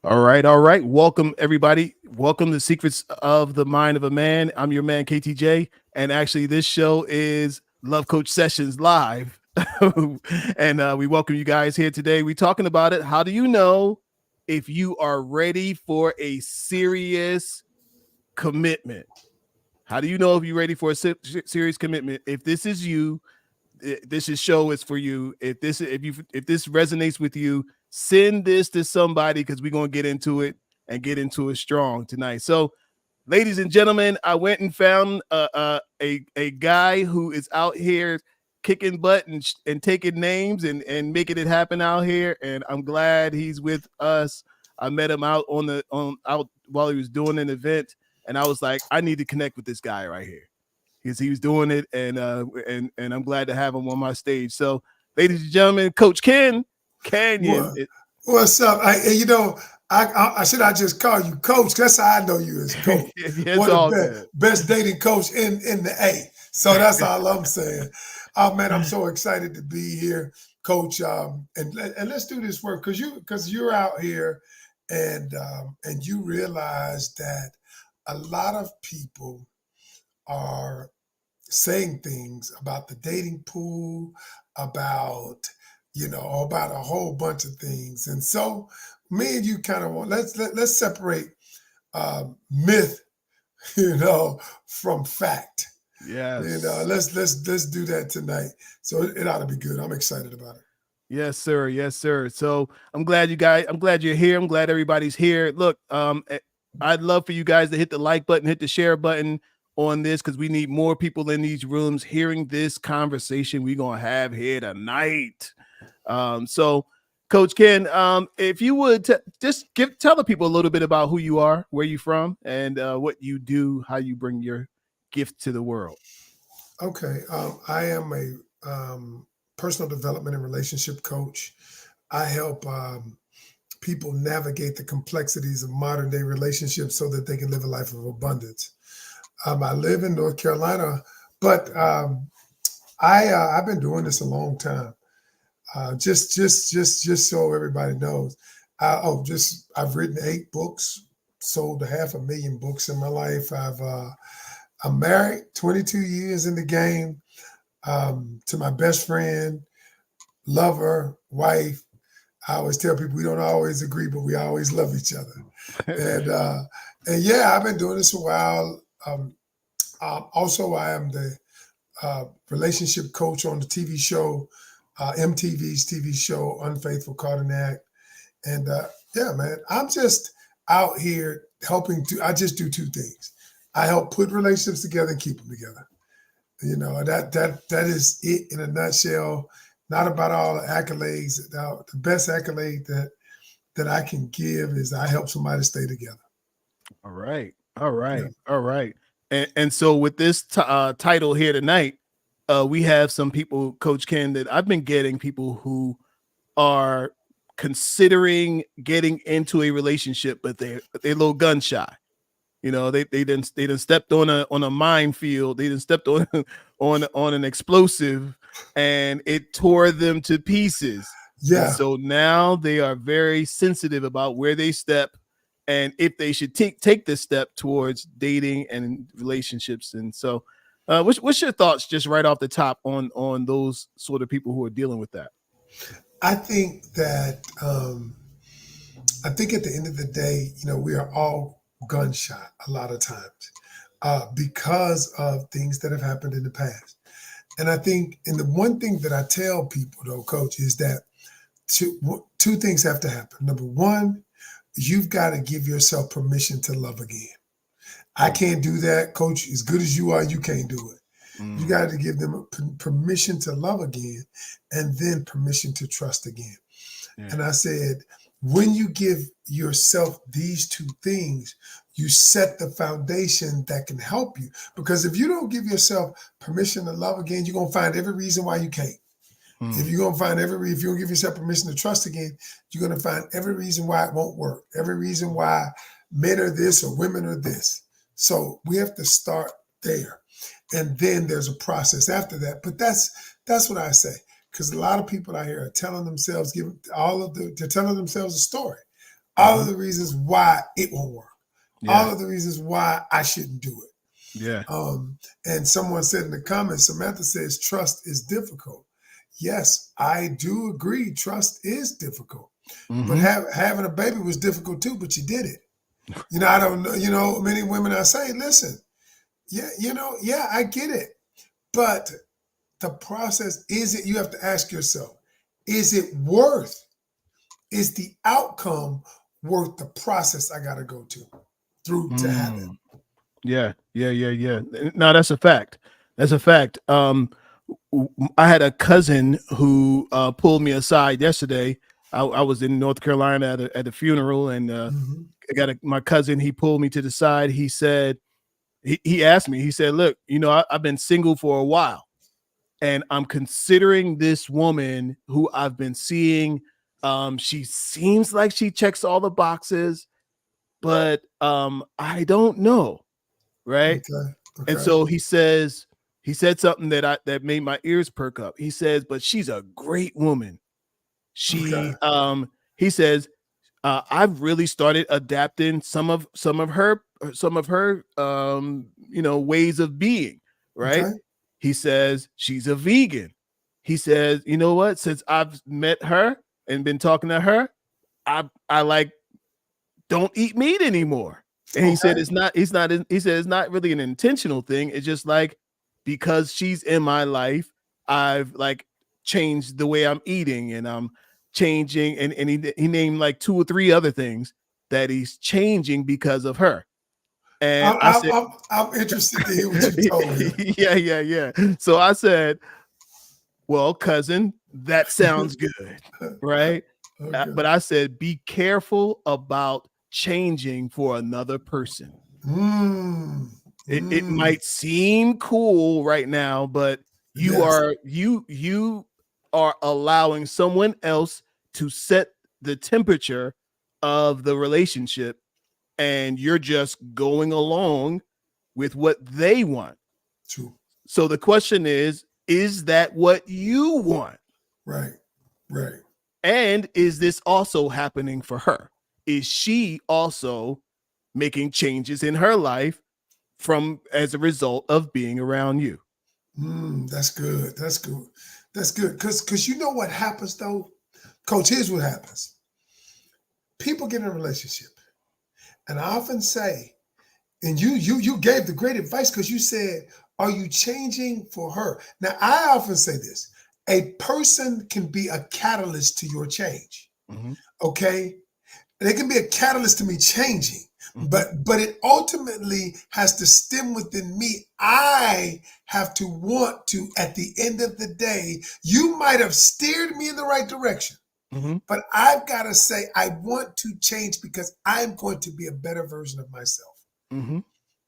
All right, all right. Welcome, everybody. Welcome to Secrets of the Mind of a Man. I'm your man, KTJ. And actually, this show is Love Coach Sessions Live. And we welcome you guys here today. We're talking about it. How do you know if you are ready for a serious commitment? How do you know if you're ready for a serious commitment? If this is you, this is show is for you. If this resonates with you, send this to somebody because we're gonna get into it and get into it strong tonight. So, ladies and gentlemen, I went and found a guy who is out here kicking butt and taking names and making it happen out here, and I'm glad he's with us. I met him out while he was doing an event, and I was like, I need to connect with this guy right here because he was doing it, and I'm glad to have him on my stage. So, ladies and gentlemen, Coach Ken Canion. What, what's up? I should I just call you coach? That's how I know you as coach. It's One of all the good. best dating coach in the A. So that's all I'm saying. Oh man, I'm so excited to be here, coach. And let's do this work because you're out here and you realize that a lot of people are saying things about the dating pool, about about a whole bunch of things. And so me and you kind of want let's separate myth, from fact. Yes. Let's do that tonight. So it ought to be good. I'm excited about it. Yes, sir. Yes, sir. So I'm glad you're here. I'm glad everybody's here. Look, I'd love for you guys to hit the like button, hit the share button on this because we need more people in these rooms hearing this conversation we're gonna have here tonight. So Coach Ken, if you would just tell the people a little bit about who you are, where you from, and what you do, how you bring your gift to the world. Okay. I am a personal development and relationship coach. I help people navigate the complexities of modern day relationships so that they can live a life of abundance. I live in North Carolina, but I've been doing this a long time. Just so everybody knows. I've written 8 books, sold 500,000 books in my life. I'm married, 22 years in the game, to my best friend, lover, wife. I always tell people we don't always agree, but we always love each other. And and yeah, I've been doing this a while. Also, I am the relationship coach on the TV show, MTV's TV show, Unfaithful Caught in Act. And yeah, man, I'm just out here helping to. I just do 2 things. I help put relationships together and keep them together. That is it in a nutshell. Not about all the accolades. The best accolade that I can give is I help somebody stay together. All right. All Yeah. right. All right. And so with this title here tonight, we have some people, Coach Ken, that I've been getting people who are considering getting into a relationship, but they're a little gun shy. You know, they didn't stepped on a minefield. They didn't stepped on on an explosive, and it tore them to pieces. And Yeah. so now they are very sensitive about where they step and if they should take this step towards dating and relationships. And so, what's your thoughts just right off the top on those sort of people who are dealing with that? I think that I think at the end of the day, we are all gunshot a lot of times because of things that have happened in the past. And I think, and the one thing that I tell people though, coach, is that two things have to happen. Number one, you've got to give yourself permission to love again. I can't do that, coach. As good as you are, you can't do it. You Mm, got to give them permission to love again and then permission to trust again. And yeah. I said, when you give yourself these 2 things, you set the foundation that can help you. Because if you don't give yourself permission to love again, you're going to find every reason why you can't. If Mm, you're gonna find if you don't give yourself permission to trust again, you're gonna find every reason why it won't work, every reason why men are this or women are this. So we have to start there, and then there's a process after that. But that's what I say, because a lot of people out here are telling themselves, they're telling themselves a story. all of the reasons why it won't work, all Yeah. of the reasons why I shouldn't do it. Yeah. And someone said in the comments, Samantha says, trust is difficult. Yes, I do agree. Trust is difficult. But Mm-hmm. having a baby was difficult too, but you did it. I don't know, many women are saying, listen, yeah, yeah, I get it. But the process, you have to ask yourself, is it is the outcome worth the process I got to go through to have it? Mm. Yeah. Yeah. Yeah. Yeah. No, that's a fact. That's a fact. I had a cousin who pulled me aside yesterday. I was in North Carolina at a funeral, and Mm-hmm. I got my cousin. He pulled me to the side. He said, he asked me. He said, "Look, I've been single for a while, and I'm considering this woman who I've been seeing. She seems like she checks all the boxes, but I don't know, right?" Okay. And Okay. so he said something that made my ears perk up. He says, "But she's a great woman. Okay. He says, I've really started adapting some of her ways of being, right?" Okay. He says she's a vegan. He says, "You know what? Since I've met her and been talking to her, I like don't eat meat anymore." And he said Okay. he said it's not really an intentional thing. It's just like because she's in my life, I've like changed the way I'm eating, and I'm changing, and he named like two or three other things that he's changing because of her. And I'm, I I'm, said, I'm, I'm interested to hear what you told yeah, yeah, yeah. So I said, well, cousin, that sounds him. good, right? Okay. But I said, be careful about changing for another person. Mm, It mm, might seem cool right now, but yes. you are allowing someone else to set the temperature of the relationship, and you're just going along with what they want. True. So the question is that what you want? Right. Right. And is this also happening for her? Is she also making changes in her life from as a result of being around you? That's good. That's good. That's good. Because you know what happens though, Coach. Here's what happens. People get in a relationship, and I often say, and you gave the great advice because you said, "Are you changing for her?" Now I often say this: a person can be a catalyst to your change. Mm-hmm. Okay, they can be a catalyst to me changing, Mm-hmm. but it ultimately has to stem within me. I have to want to, at the end of the day, you might have steered me in the right direction, Mm-hmm. but I've got to say I want to change because I'm going to be a better version of myself. Mm-hmm.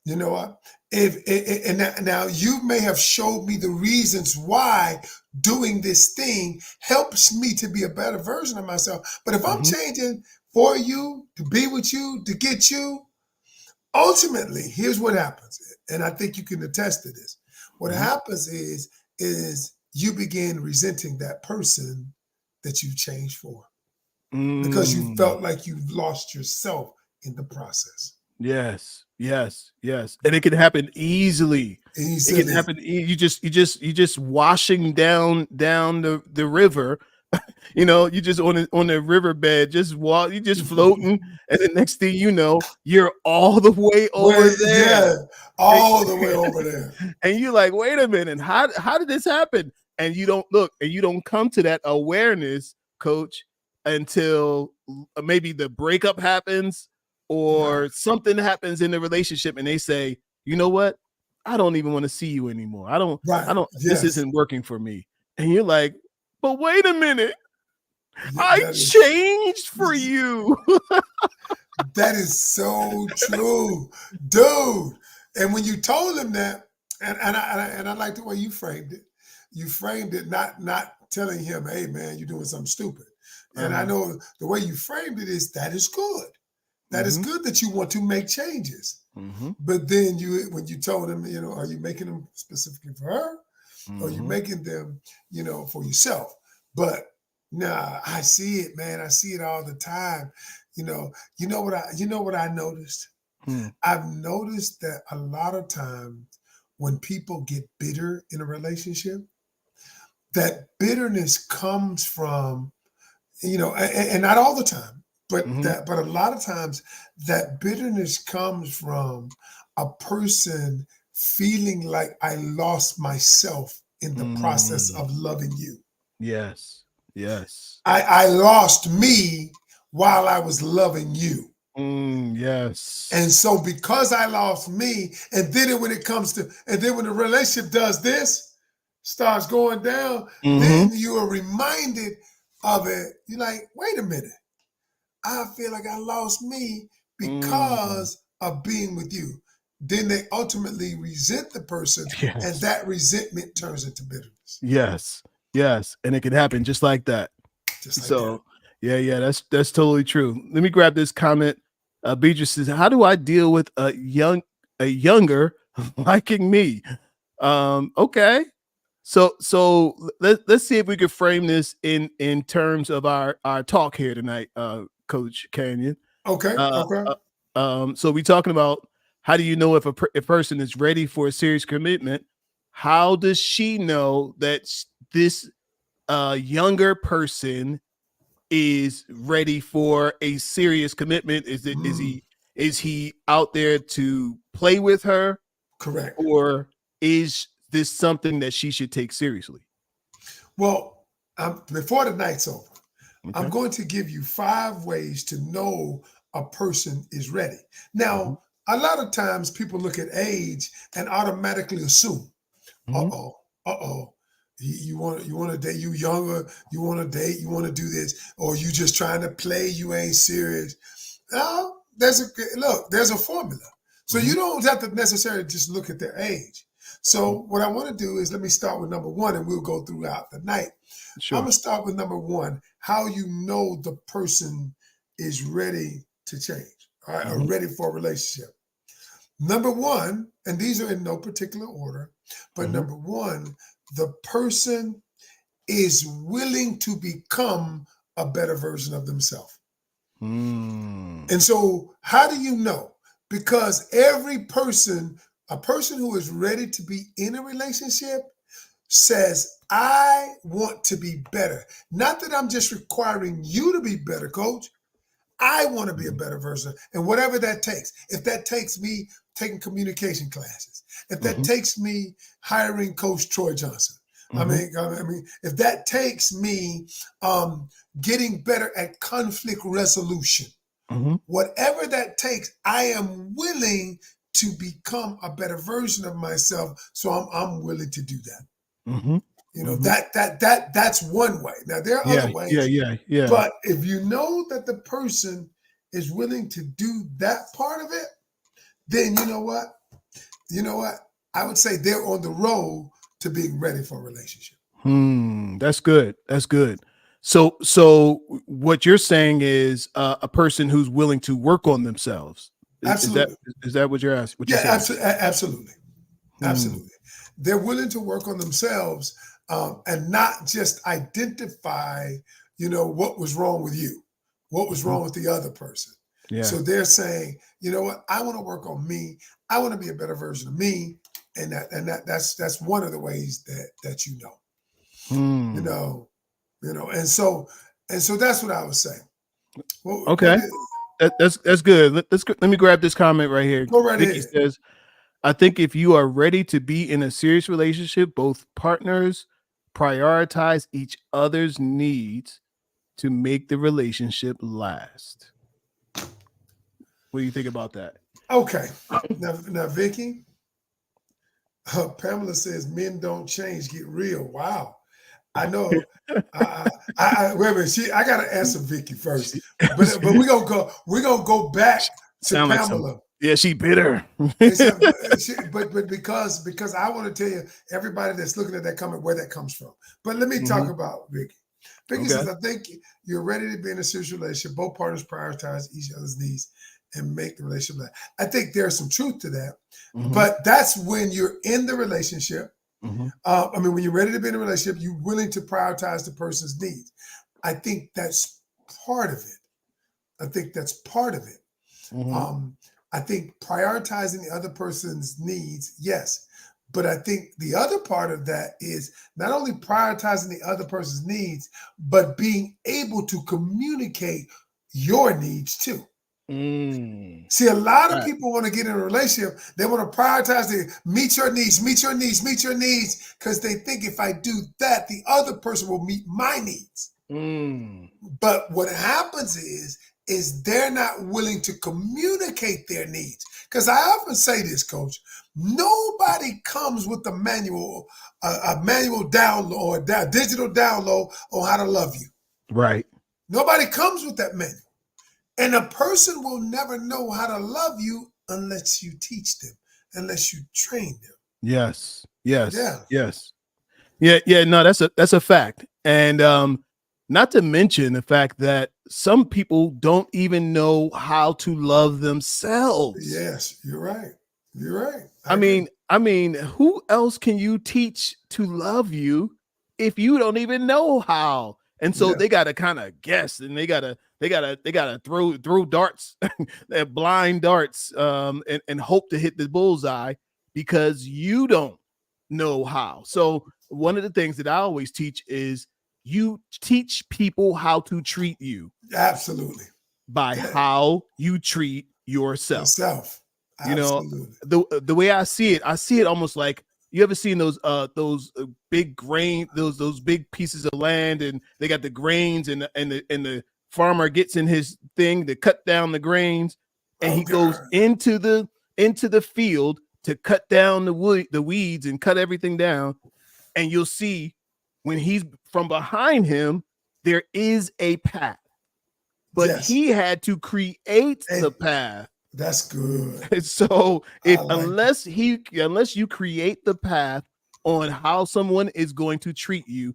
You know what? And now you may have showed me the reasons why doing this thing helps me to be a better version of myself. But if I'm Mm-hmm. changing for you, to be with you, to get you, ultimately, here's what happens. And I think you can attest to this. What Mm-hmm. happens is you begin resenting that person that you changed for because you Mm. felt like you've lost yourself in the process. Yes, yes, yes, and it can happen easily. It can Easily. happen. You just washing down the river. You just on the riverbed, just walk. You just floating, and the next thing you know, you're all the way over Wait, there. yeah, all the way over there. And you're like, wait a minute, how did this happen? And you don't look, and you don't come to that awareness, coach, until maybe the breakup happens Right, or something happens in the relationship, and they say, you know what? I don't even want to see you anymore. right. I don't, this Yes, isn't working for me. And you're like, but wait a minute, I that is changed for you. that is so true, dude. And when you told him that, and I like the way you framed it. You framed it not telling him, "Hey, man, you're doing something stupid." And I Uh-huh. know the way you framed it is that is good. That is Mm-hmm. good that you want to make changes. Mm-hmm. But then when you told him, are you making them specifically for her? Or are you Mm-hmm. making them, for yourself? But Nah, I see it, man. I see it all the time. You know what I noticed? Hmm. I've noticed that a lot of times when people get bitter in a relationship, that bitterness comes from, and not all the time, Hmm. but a lot of times that bitterness comes from a person feeling like I lost myself in the process Mm. of loving you. Yes. Yes. I lost me while I was loving you. And Yes. so because I lost me, and then when the relationship does this, starts going down, Hmm. then you are reminded of it. You're like, wait a minute, I feel like I lost me Mm. because of being with you. Then they ultimately resent the person, and Yes. that resentment turns into bitterness. Yes. Yes. And it can happen just like that. Just like that. So yeah, yeah, that's totally true. Let me grab this comment. Beatrice says, "How do I deal with a younger liking me?" Okay. So let's see if we could frame this in terms of our talk here tonight, Coach Canyon. Okay, Uh, okay. so we talking about how do you know if a person is ready for a serious commitment? How does she know that this younger person is ready for a serious commitment? Mm, Is he out there to play with her, correct. or is this something that she should take seriously? Well, before the night's over, I'm Okay. going to give you 5 ways to know a person is ready. Hmm. Now, a lot of times people look at age and automatically assume, uh Hmm. oh, uh oh. You want to date, you younger, you want to date, you want to do this, or you just trying to play, you ain't serious. No, there's a formula. So Hmm. you don't have to necessarily just look at their age. So what I want to do is let me start with number one, and we'll go throughout the night. I'm Sure. gonna start with number one: how you know the person is ready to change, all right, or Hmm. ready for a relationship. Number one, and these are in no particular order, but Hmm. number one, the person is willing to become a better version of themselves. Mm. And so, how do you know? Because every person, a person who is ready to be in a relationship, says, I want to be better. Not that I'm just requiring you to be better, coach. I want to be a Mhm. better version. And whatever that takes, if that takes me taking communication classes, if that Mhm. takes me hiring Coach Troy Johnson, Mhm. if that takes me getting better at conflict resolution, Mhm. whatever that takes, I am willing to become a better version of myself. So I'm willing to do that. Mhm. You know, Mhm. that's one way. Now there are Yeah, other yeah, ways, yeah, yeah. but if you know that the person is willing to do that part of it, then you know what? You know what? I would say they're on the road to being ready for a relationship. That's good. That's good. So what you're saying is a person who's willing to work on themselves. Is that Absolutely. is that what you're asking? What you're Yeah, saying? absolutely. Hmm. Absolutely. They're willing to work on themselves, and not just identify, what was wrong with you, what was Mhm. wrong with the other person. Yeah. So they're saying, you know what, I want to work on me. I want to be a better version of me. And that's one of the ways that you Hmm. know, and so that's what I would say. What Okay. is, That's good. Let me grab this comment right here. go right Vicky ahead. says, I think if you are ready to be in a serious relationship, both partners prioritize each other's needs to make the relationship last. What do you think about that? Okay. Now, Vicky, Pamela says men don't change, get real. Wow. I know. Wait a minute. I gotta answer Vicky first, She, but she, we're gonna go back she to sound like some. Pamela. Yeah, she bitter. It's a, but because I want to tell you everybody that's looking at that comment where that comes from. But let me talk Hmm. about Vicky. Vicky Okay. says, I think you're ready to be in a serious relationship. Both partners prioritize each other's needs and make the relationship last. I think there's some truth to that, Hmm. but that's when you're in the relationship. Hmm. When you're ready to be in a relationship, you're willing to prioritize the person's needs. I think that's part of it. I think that's part of it. Mm-hmm. Um, I think prioritizing the other person's needs, yes. But I think the other part of that is not only prioritizing the other person's needs, but being able to communicate your needs too. Mm. See, a lot of Right. people want to get in a relationship. They want to prioritize the meet your needs, meet your needs, meet your needs, because they think if I do that, the other person will meet my needs. Mm. But what happens is they're not willing to communicate their needs. Because I often say this, Coach. Nobody comes with a manual download or a digital download on how to love you. Right. Nobody comes with that manual. And a person will never know how to love you unless you teach them, unless you train them. Yes. Yes. Yeah. Yes. Yeah. Yeah. No, that's a fact. And not to mention the fact that some people don't even know how to love themselves. Yes, you're right. You're right. I I agree. mean, I mean, who else can you teach to love you if you don't even know how? And so Yeah. they gotta kind of guess, and they gotta throw darts, blind darts, and hope to hit the bullseye because you don't know how. So one of the things that I always teach is you teach people how to treat you Absolutely. by Yeah. how you treat yourself. Yourself. You know, Absolutely. the way I see it almost like, you ever seen those big grain, those big pieces of land, and they got the grains, and the farmer gets in his thing to cut down the grains, and Oh he goes God. into the field to cut down the weeds and cut everything down, and you'll see when he's from behind him, there is a path, but Yes. he had to create And the path. that's good. So I if like it. unless you create the path on how someone is going to treat you,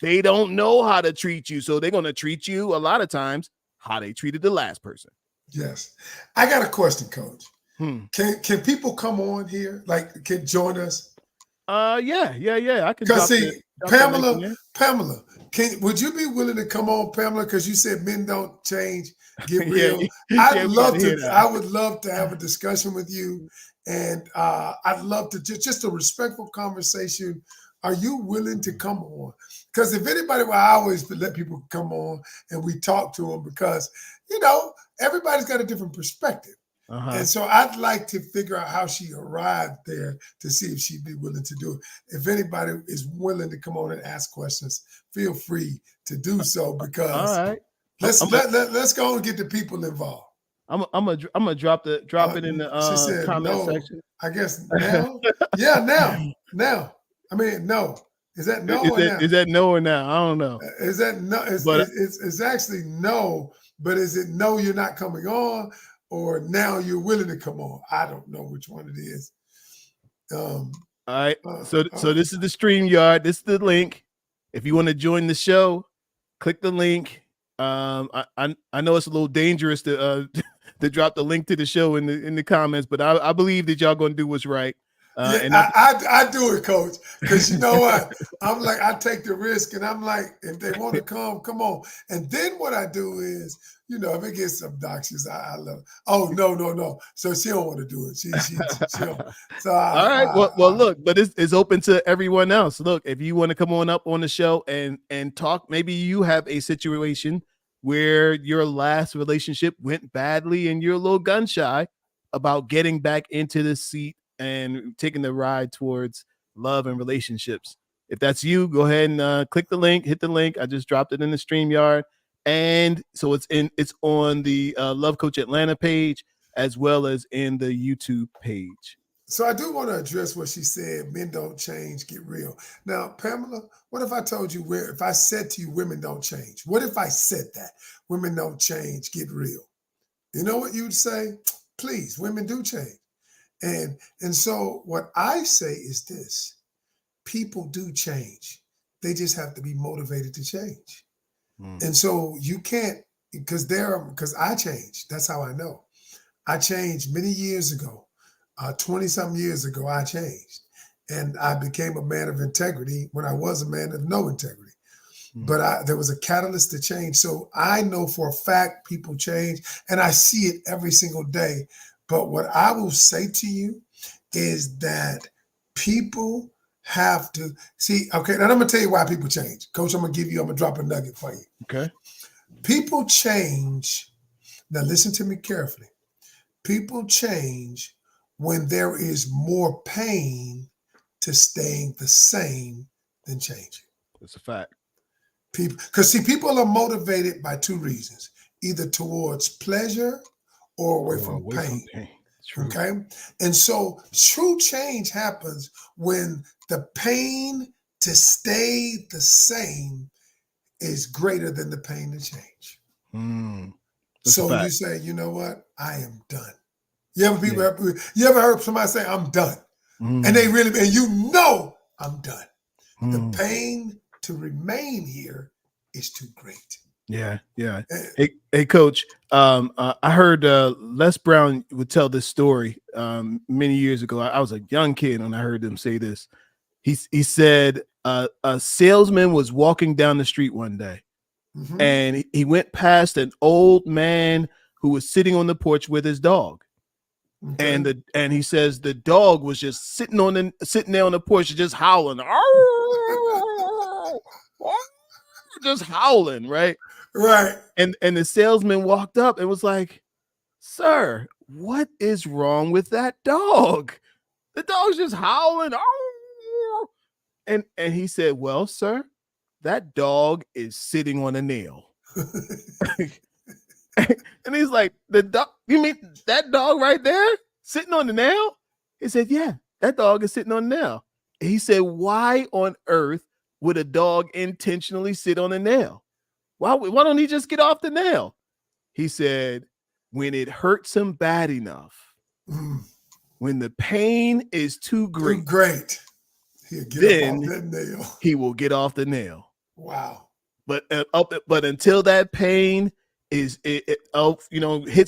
they don't know how to treat you. So they're going to treat you a lot of times how they treated the last person. Yes. I got a question, Coach. Hmm. Can people come on here? Like can join us? Yeah. I can Because drop see, the link in Pamela, there. Pamela, would you be willing to come on, Pamela? Because you said men don't change, get Yeah, real. I'd yeah, we got to love hear to. I that. would love to have a discussion with you, and I'd love to just a respectful conversation. Are you willing to come on? Because if anybody, well, I always let people come on and we talk to them because everybody's got a different perspective. Uh-huh. And so I'd like to figure out how she arrived there to see if she'd be willing to do it. If anybody is willing to come on and ask questions, feel free to do so All because right. I'm let's I'm a, let's go and get the people involved. I'm a drop it in the She said comment no. section. I guess now. Yeah, now. I mean, no. Is that no is or that now? is that no or now? I don't know. Is that no? But It's actually no, but is it no? You're not coming on, or now you're willing to come on? I don't know which one it is. Um, all right. uh, So uh, this is the StreamYard. This is the link. If you want to join the show, click the link. I know it's a little dangerous to to drop the link to the show in the comments, but I believe that y'all gonna do what's right. yeah, And that's I do it, Coach, because you know what? I'm like I take the risk, and I'm like, if they want to come on. And then what I do is, if it gets obnoxious, I love it. Oh no. So she don't want to do it. She don't. So all right. Well, look, but it's open to everyone else. Look, if you want to come on up on the show and talk, maybe you have a situation where your last relationship went badly and you're a little gun shy about getting back into the seat and taking the ride towards love and relationships. If that's you, go ahead and click the link, hit the link. I just dropped it in the StreamYard. And so it's on the Love Coach Atlanta page as well as in the YouTube page. So I do want to address what she said. Men don't change, get real. Now, Pamela, what if I told you if I said to you, women don't change? What if I said that women don't change, get real? You know what you'd say? Please, women do change. And so what I say is this: people do change. They just have to be motivated to change. Mm. And so you can't because I changed. That's how I know. I changed many years ago. 20 some years ago, I changed. And I became a man of integrity when I was a man of no integrity. but there was a catalyst to change. So I know for a fact people change, and I see it every single day. But what I will say to you is that people have to see. Okay, and I'm gonna tell you why people change, Coach. I'm gonna drop a nugget for you. Okay. People change. Now listen to me carefully. People change when there is more pain to staying the same than changing. That's a fact. People, because see, people are motivated by two reasons: either towards pleasure or away Or from away from pain. pain. True. Okay, and so true change happens when the pain to stay the same is greater than the pain to change. That's a So you fact. say, you know what? I am done. You ever Yeah. you ever heard somebody say, I'm done? And they really, and you know I'm done. The pain to remain here is too great. Yeah, yeah. Eh, Hey, Coach. I heard Les Brown would tell this story many years ago. I was a young kid when I heard him say this. He said a salesman was walking down the street one day, mhm. and he went past an old man who was sitting on the porch with his dog. Okay. And he says the dog was just sitting there on the porch, just howling, just howling, right? Right. And the salesman walked up and was like, "Sir, what is wrong with that dog? The dog's just howling." And he said, "Well, sir, that dog is sitting on a nail." And he's like, "The dog? You mean that dog right there sitting on the nail?" He said, "Yeah, that dog is sitting on the nail." He said, "Why on earth would a dog intentionally sit on a nail? Why don't he just get off the nail?" He said, "When it hurts him bad enough, Mm, when the pain is too too great, great. He'll get up off then that nail. he will get off the nail. Wow. But until that pain hits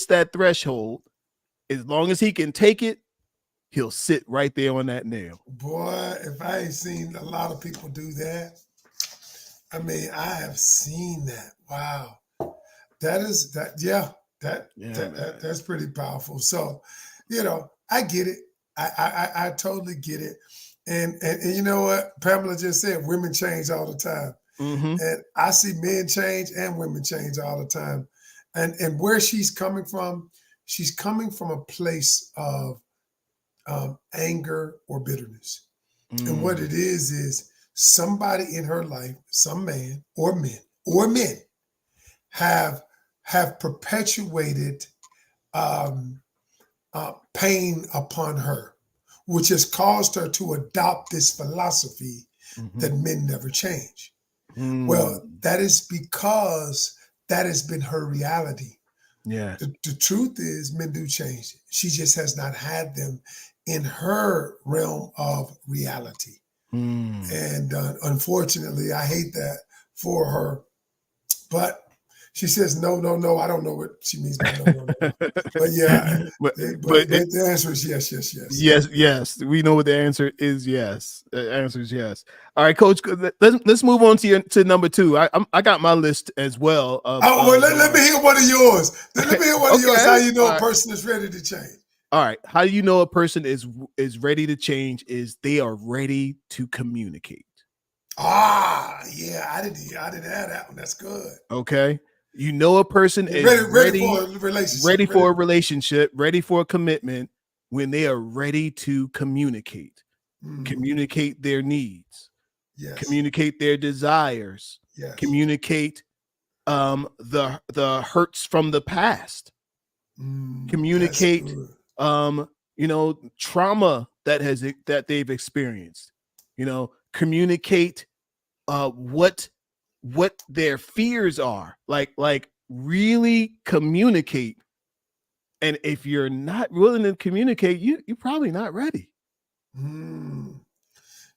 that threshold, as long as he can take it, he'll sit right there on that nail." Boy, if I ain't seen a lot of people do that, I mean, I have seen that. Wow. That is that, yeah, Yeah, man. that's pretty powerful. So, I get it. I totally get it. And you know what? Pamela just said women change all the time. Mm-hmm. And I see men change and women change all the time. And where she's coming from a place of anger or bitterness. And what it is somebody in her life, some man or men have perpetuated um, pain upon her, which has caused her to adopt this philosophy Mm-hmm. that men never change. Well, Mm. that is because that has been her reality. Yeah. The truth is, men do change. She just has not had them in her realm of reality. Mm. And unfortunately, I hate that for her. But she says, no, no, no. I don't know what she means by no, no, no. But yeah, but but the answer is yes, yes, yes. yes, yes, we know what the answer is. Yes, the answer is yes. All right, Coach. Let's move on to number two. I got my list as well. Oh, well, let me hear one of yours. Let me hear one of yours. How Okay. you know All a right. person is ready to change? All right. How do you know a person is ready to change? Is they are ready to communicate. Ah, yeah, I didn't have that one. That's good. Okay. You know a person You're is ready for a relationship. ready for a relationship, ready for a commitment when they are ready to communicate. Mm, Communicate their needs, yes, communicate their desires, yes. communicate the hurts from the past, That's communicate good. trauma that they've experienced, communicate what their fears are, like really communicate. And if you're not willing to communicate, you're probably not ready. Mm,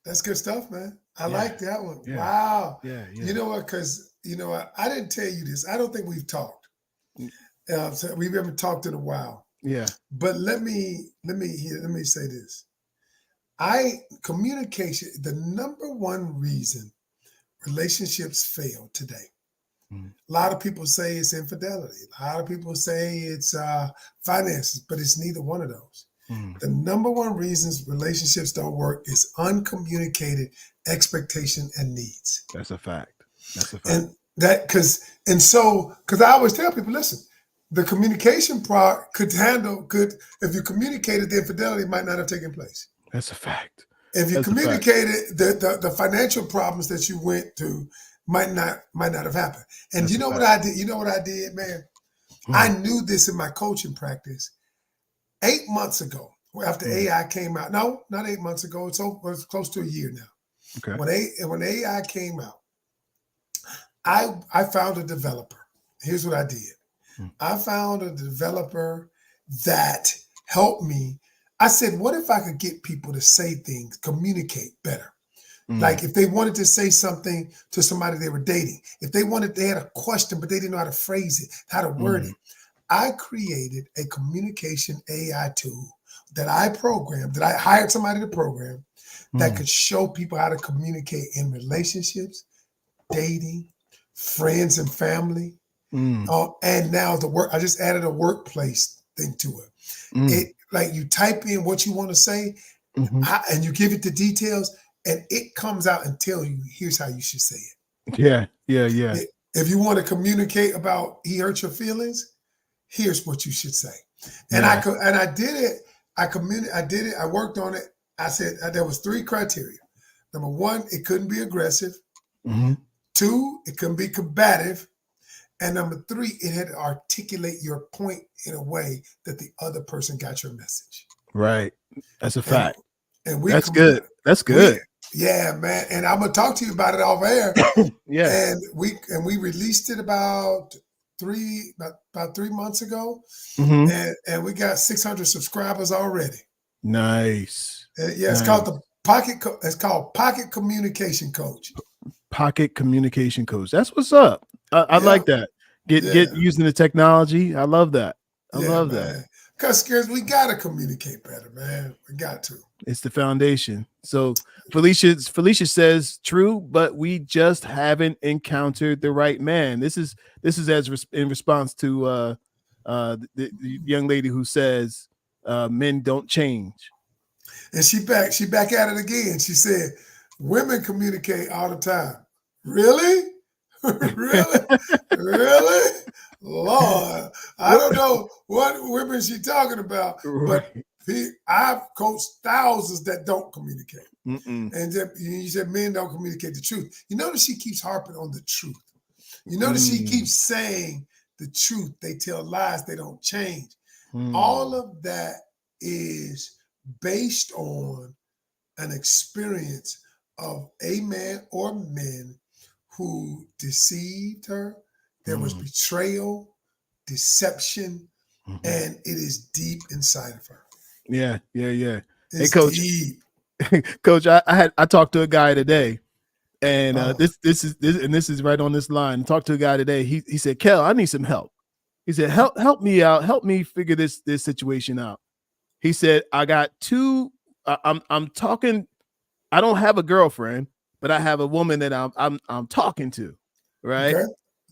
that's good stuff, man. I Yeah, like that one. yeah, Wow. yeah, You yeah. know what? Because you know what? I didn't tell you this. I don't think we've talked. Mm, So we haven't talked in a while. yeah. But let me say this. I communication. The number one reason relationships fail today. Mm. A lot of people say it's infidelity. A lot of people say it's finances, but it's neither one of those. Mm. The number one reasons relationships don't work is uncommunicated expectation and needs. That's a fact. That's a fact. And that because I always tell people, listen, the communication part could if you communicated, the infidelity might not have taken place. That's a fact. If you That's a fact. communicated, the financial problems that you went through might not have happened. And That's you a know what fact. I did? You know what I did, man? I Mm. knew this in my coaching practice 8 months ago, after Mm. AI came out. No, not 8 months ago. It's close to a year now. Okay. When AI came out, I found a developer. Here's what I did. Mm. I found a developer that helped me. I said, what if I could get people to say things, communicate better? Mm. Like if they wanted to say something to somebody they were dating, if they had a question, but they didn't know how to phrase it, how to word Mm. it. I created a communication AI tool that I programmed, that I hired somebody to program that Mm. could show people how to communicate in relationships, dating, friends and family. Mm. And now I just added a workplace thing to it. Mm. It like you type in what you want to say Mhm. and you give it the details and it comes out and tell you, here's how you should say Yeah. Yeah. Yeah. it. If you want to communicate about he hurt your feelings, here's what you should say. And Yeah. I did it. I did it. I worked on it. I said there was 3 criteria. Number 1, it couldn't be aggressive. Mhm. 2, it couldn't be combative. And number 3, it had to articulate your point in a way that the other person got your message. Right. That's a And fact. and That's good. That's we good. yeah, man. And I'm gonna talk to you about it off air. Yeah. And we released it about 3 months ago, Mhm. and we got 600 subscribers already. Nice. Yeah, it's Nice. called It's called Pocket Communication Coach. Pocket communication coach. That's what's up. I Yeah, like that. Get yeah, using the technology. I love that. I yeah, love that. man. Because we gotta communicate better, man. We got to. It's the foundation. So Felicia says true, but we just haven't encountered the right man. This is in response to the young lady who says men don't change. And she back at it again. She said, "Women communicate all the time." Really? Really? Really? Lord, I don't know what women she talking about, but Right. I've coached thousands that don't communicate. Mm-mm. And then you said men don't communicate the truth. You notice she keeps harping on the truth. You notice she Mm. keeps saying the truth. They tell lies, they don't change. All Mm. of that is based on an experience of a man or men who deceived her. There was Mm. betrayal, deception, Mhm. and it is deep inside of her. Yeah, yeah, yeah. Hey, It's coach, deep. coach, I talked to a guy today, and Oh, this is right on this line. Talked to a guy today. He said, "Kel, I need some help." He said, "Help me out. Help me figure this situation out." He said, "I got two. I'm talking. I don't have a girlfriend, but I have a woman that I'm talking to, right okay.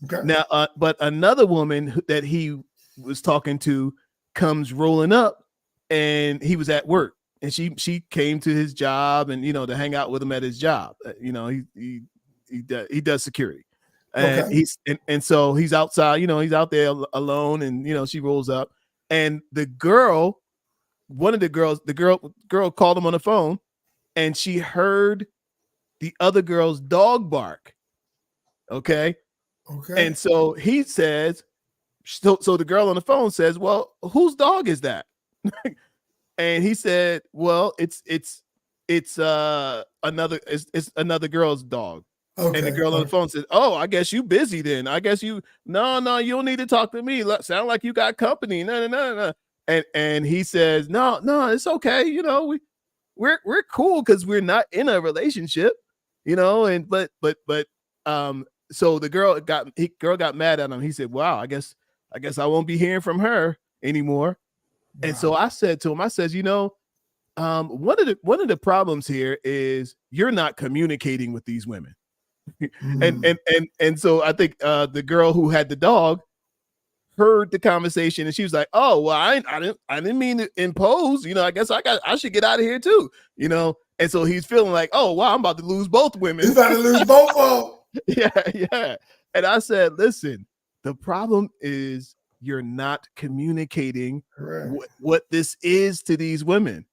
Okay. now. But another woman that he was talking to comes rolling up, and he was at work, and she came to his job, and to hang out with him at his job. He does security, and Okay. and so he's outside. He's out there alone, and she rolls up, and one of the girl called him on the phone, and she heard the other girl's dog bark. Okay. Okay. And so he says, so the girl on the phone says, "Well, whose dog is that?" And he said, "Well, it's another girl's dog." And the Okay. girl on the phone said, "Oh, I guess you busy then. I guess you no, you don't need to talk to me. Sound like you got company. No, no, no, no." And he says, "No, no, it's okay. We're cool because we're not in a relationship, and but so the girl got mad at him. He said, "Wow, I guess I won't be hearing from her anymore." And so Wow. I said to him, I says, one of the problems here is you're not communicating with these women. and Mm. and so I think the girl who had the dog heard the conversation and she was like, "Oh, well, I didn't mean to impose. I guess I should get out of here too." And so he's feeling like, "Oh, wow, I'm about to lose both He's women." about to lose both of them. Yeah, yeah. And I said, "Listen, the problem is you're not communicating Correct. what this is to these women."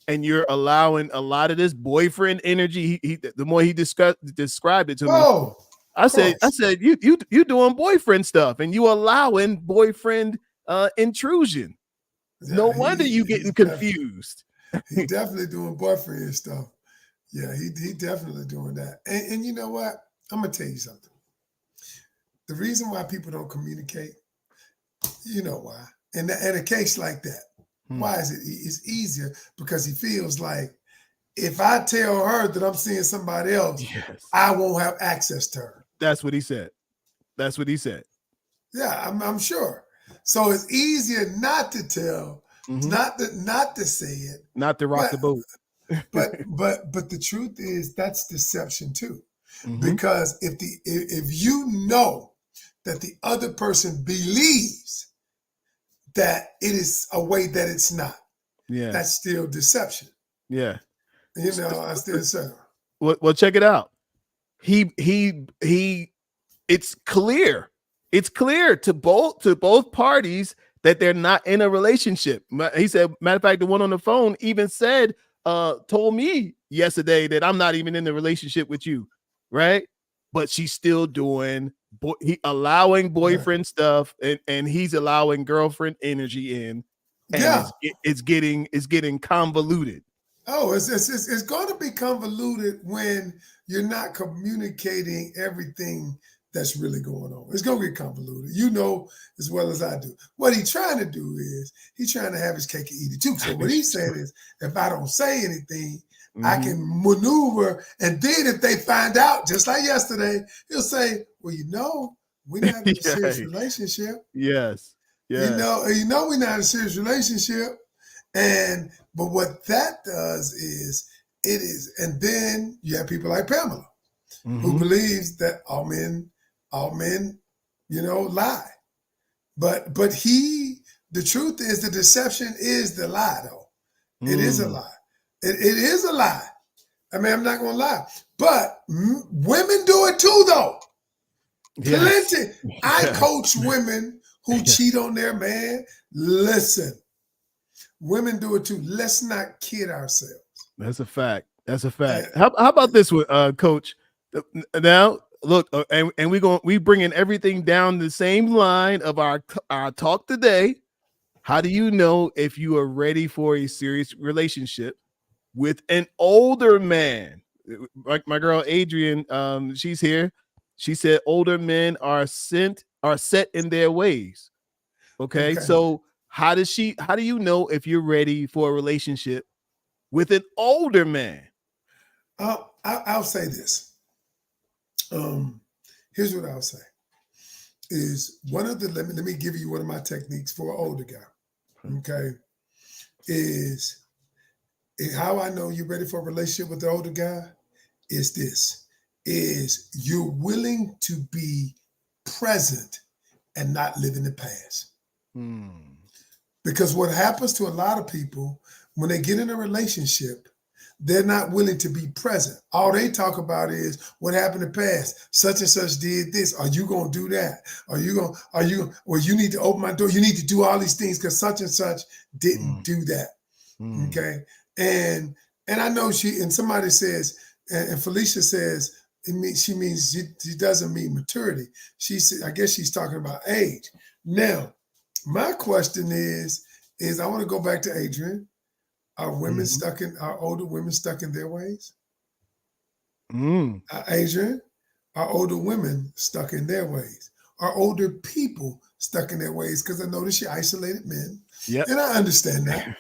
And you're allowing a lot of this boyfriend energy. The more he described it to me, Oh, of I course. said, you doing boyfriend stuff and you allowing boyfriend intrusion. No Yeah, wonder you getting confused. he definitely doing boyfriend stuff. Yeah, he definitely doing that. And you know what? I'm gonna tell you something. The reason why people don't communicate, you know why. In a case like that, Hmm. why is it? It's easier because he feels like if I tell her that I'm seeing somebody else, Yes, I won't have access to her. that's what he said. That's what he said. Yeah, I'm sure. So it's easier not to tell, Hmm. not to say it. Not to rock But the boat. but the truth is that's deception too. Hmm. Because if you know that the other person believes that it is a way that it's not, Yeah, that's still deception. yeah. I still say, Well, check it out. He it's clear. It's clear to both parties that they're not in a relationship. He said, matter of fact, the one on the phone even said, told me yesterday that I'm not even in the relationship with you, right? But she's still doing he allowing right. boyfriend stuff, and he's allowing girlfriend energy in, and Yeah. it's getting convoluted. Oh, it's going to be convoluted when you're not communicating everything that's really going on. It's going to get convoluted. You know as well as I do. What he's trying to do is he's trying to have his cake and eat it too. So what he's saying is, if I don't say anything, I Hmm. can maneuver. And then if they find out, just like yesterday, he'll say, "Well, we're not in a serious Yeah. relationship. Yes. Yes. We're not in a serious relationship." And but what that does is and then you have people like Pamela who Hmm. believes that all men, lie. But the truth is the deception is the lie though. It is a Mm. lie. It is a lie. I mean, I'm not gonna lie. But women do it too though. Yes. Plenty. I Yes. coach women who Yeah. cheat on their man. Listen, women do it too. Let's not kid ourselves. That's a fact. That's a fact. And, How about this one, Coach? Now, look, and we bringing everything down the same line of our talk today. How do you know if you are ready for a serious relationship with an older man? Like my girl Adrian, she's here. She said older men are set in their ways. Okay, okay, so how do you know if you're ready for a relationship with an older man? I'll say this. Um, Here's what I'll say: is one of the let me give you one of my techniques for an older guy. Okay, is how I know you're ready for a relationship with the older guy is this: is you're willing to be present and not live in the past. Hmm. Because what happens to a lot of people when they get in a relationship, they're not willing to be present. All they talk about is what happened in the past. Such and such did this. Are you gonna do that? Well, you need to open my door. You need to do all these things because such and such didn't Hmm. do that. Hmm. Okay. And I know and somebody says, and Felicia says, she means she doesn't mean maturity. She said, I guess she's talking about age. Now, my question is I want to go back to Adrian. Mhm. Are older women stuck in their ways? Mm. Adrian, are older women stuck in their ways? Are older people stuck in their ways? Because I notice you isolated men, Yep. and I understand that.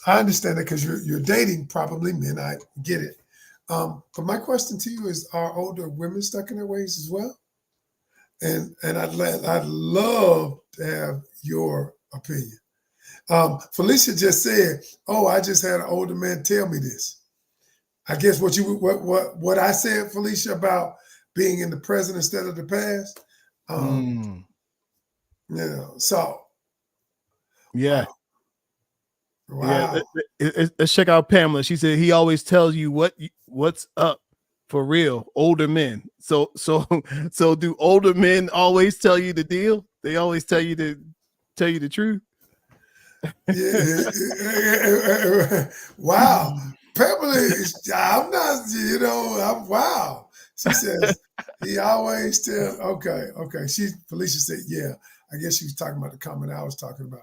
I understand that because you're dating probably men. I get it. But my question to you is: are older women stuck in their ways as well? And I'd love to have your opinion. Felicia just said, "Oh, I just had an older man tell me this." I guess what I said, Felicia, about being in the present instead of the past. Mm. So Yeah. wow, Yeah. wow. Let's check out Pamela. She said he always tells you what's up for real. Older men. So do older men always tell you the deal? They always tell you the truth. Yeah. Wow. Pamela is, I'm not, wow. She says, he always tell, okay. Felicia said, yeah. I guess she was talking about the comment I was talking about.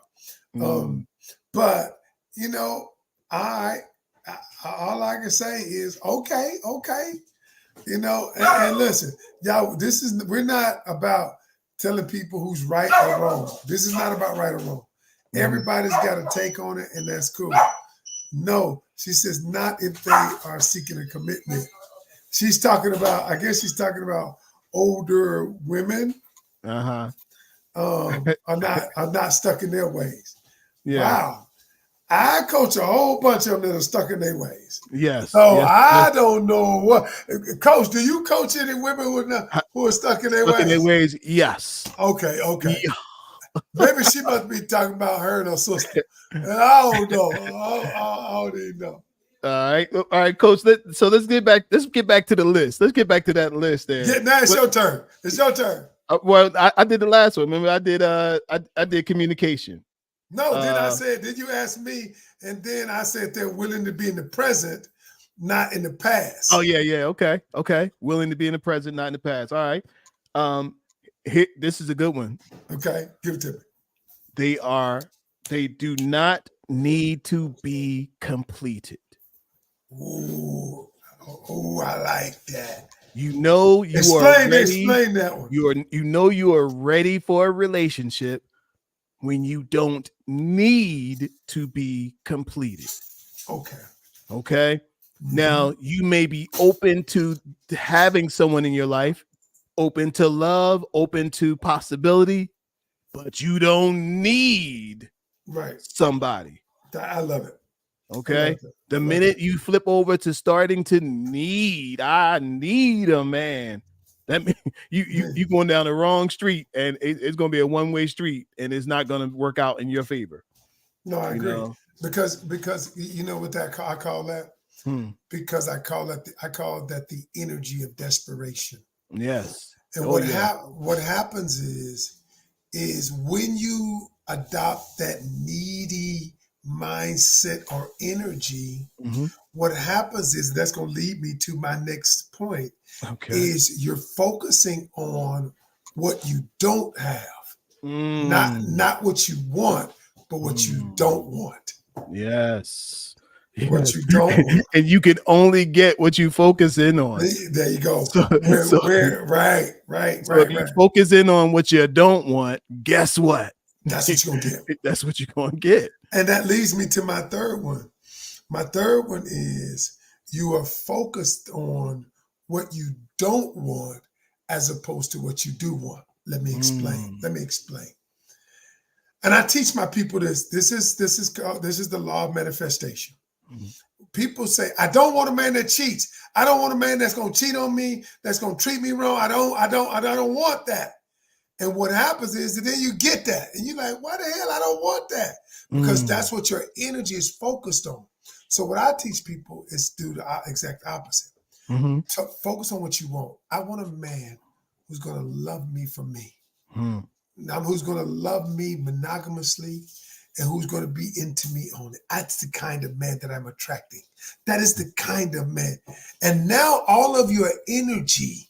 Mm. But, you know, I, all I can say is, okay. And listen, y'all, we're not about telling people who's right or wrong. This is not about right or wrong. Everybody's got a take on it, and that's cool. No, she says not if they are seeking a commitment. She's talking about, I guess she's talking about older women Uh-huh. are not stuck in their ways. Yeah. Wow. I coach a whole bunch of them that are stuck in their ways. Yes. So Yes. I don't know what, Coach, do you coach any women who are stuck in their Stuck in their ways? ways. Yes. Okay. Yeah. Maybe she must be talking about her and her sister. And I don't know. I don't even know. All right, Coach. Let's get back. Let's get back to the list. Let's get back to that list there. Now it's your turn. It's your turn. Well, I did the last one. Remember, I did communication. No, did you ask me? And then I said they're willing to be in the present, not in the past. Oh yeah. Okay. Willing to be in the present, not in the past. All right. This is a good one. Okay, give it to me. They do not need to be completed. Ooh, I like that. You know you are ready. Explain that one. You are ready for a relationship when you don't need to be completed. Okay. Mm-hmm. Now you may be open to having someone in your life, open to love, open to possibility, but you don't need somebody. I love it. Okay. The minute you flip over to starting to I need a man. That means you going down the wrong street, and it's going to be a one-way street, and it's not going to work out in your favor. No, I agree. Because you know what I call that? Because I call that the energy of desperation. Yes. And what happens is when you adopt that needy mindset or energy, what happens is that's going to lead me to my next point. Is you're focusing on what you don't have, not what you want, but what you don't want. Yes. What you don't want. And you can only get what you focus in on. There you go. Right. So if you focus in on what you don't want, guess what? That's what you're gonna get. That's what you're gonna get. And that leads me to my third one. My third one is you are focused on what you don't want as opposed to what you do want. Let me explain. And I teach my people this. This is the law of manifestation. People say, I don't want a man that cheats. I don't want a man that's gonna cheat on me, that's gonna treat me wrong. I don't want that. And what happens is that then you get that. And you're like, why the hell I don't want that? Because that's what your energy is focused on. So what I teach people is do the exact opposite. So focus on what you want. I want a man who's going to love me for me. Who's going to love me monogamously and who's going to be into me only. That's the kind of man that I'm attracting. That is the kind of man. And now all of your energy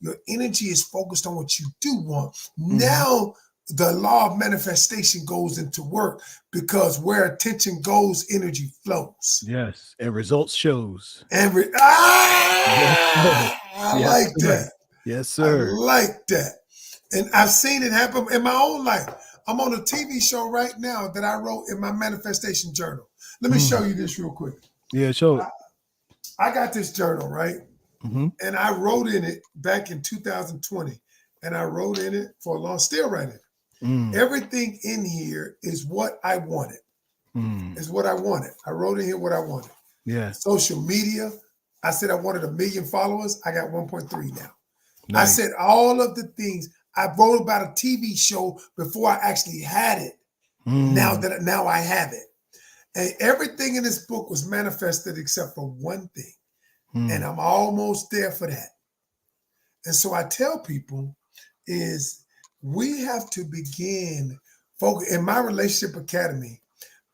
is focused on what you do want. Now the law of manifestation goes into work because where attention goes, energy flows. Yes, and results shows. I like that. Yes, sir. I like that. And I've seen it happen in my own life. I'm on a TV show right now that I wrote in my manifestation journal. Let me show you this real quick. Yeah, show it. I got this journal, right? And I wrote in it back in 2020. And I wrote in it for a long, still writing. Everything in here is what I wanted. Is what I wanted. I wrote in here what I wanted. Yeah. Social media. I said I wanted 1 million followers. I got 1.3 now. I Nice. said all of the things. I wrote about a TV show before I actually had it. Mm, Now I have it. And everything in this book was manifested except for one thing. And mm, I'm almost there for that. And so I tell people is we have to begin focus in my relationship academy.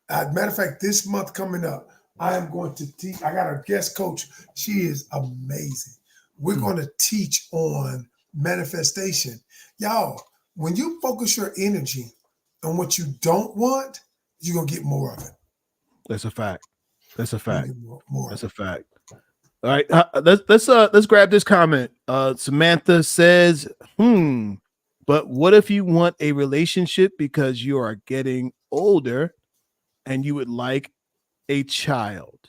Matter of fact, this month coming up, I am going to teach. I got a guest coach. She is amazing. We're mm. going to teach on manifestation. Y'all, when you focus your energy on what you don't want, you're going to get more of it. That's a fact. That's a You're fact. going to get more That's of a it. fact. All right, let's grab this comment. Samantha says, but what if you want a relationship because you are getting older and you would like a child?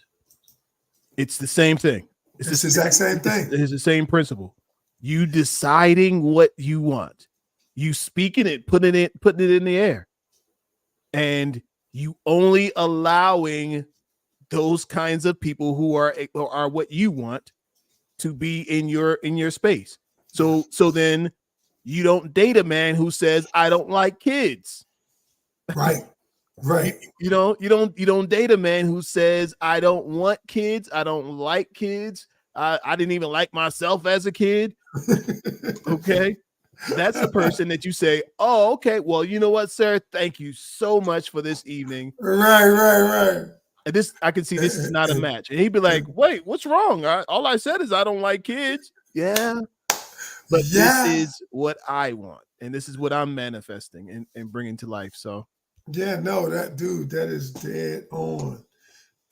It's the same thing. It's It's this the exact same thing. it's the same principle. You deciding what you want, you speaking it, putting it in the air, and you only allowing those kinds of people who are what you want to be in your space. Yes. So then you don't date a man who says I don't like kids. Right. Right. You don't date a man who says I don't want kids, I don't like kids. I didn't even like myself as a kid. Okay. That's the person that you say, oh, okay, well, you know what, sir? Thank you so much for this evening. Right, right, And this, I can see this is right. not a match. And he'd be like, wait, what's wrong? All I said is I don't like kids. Yeah, but this Yeah. is what I want, and this is what I'm manifesting and bringing to life. So Yeah, no, that dude, that is dead on.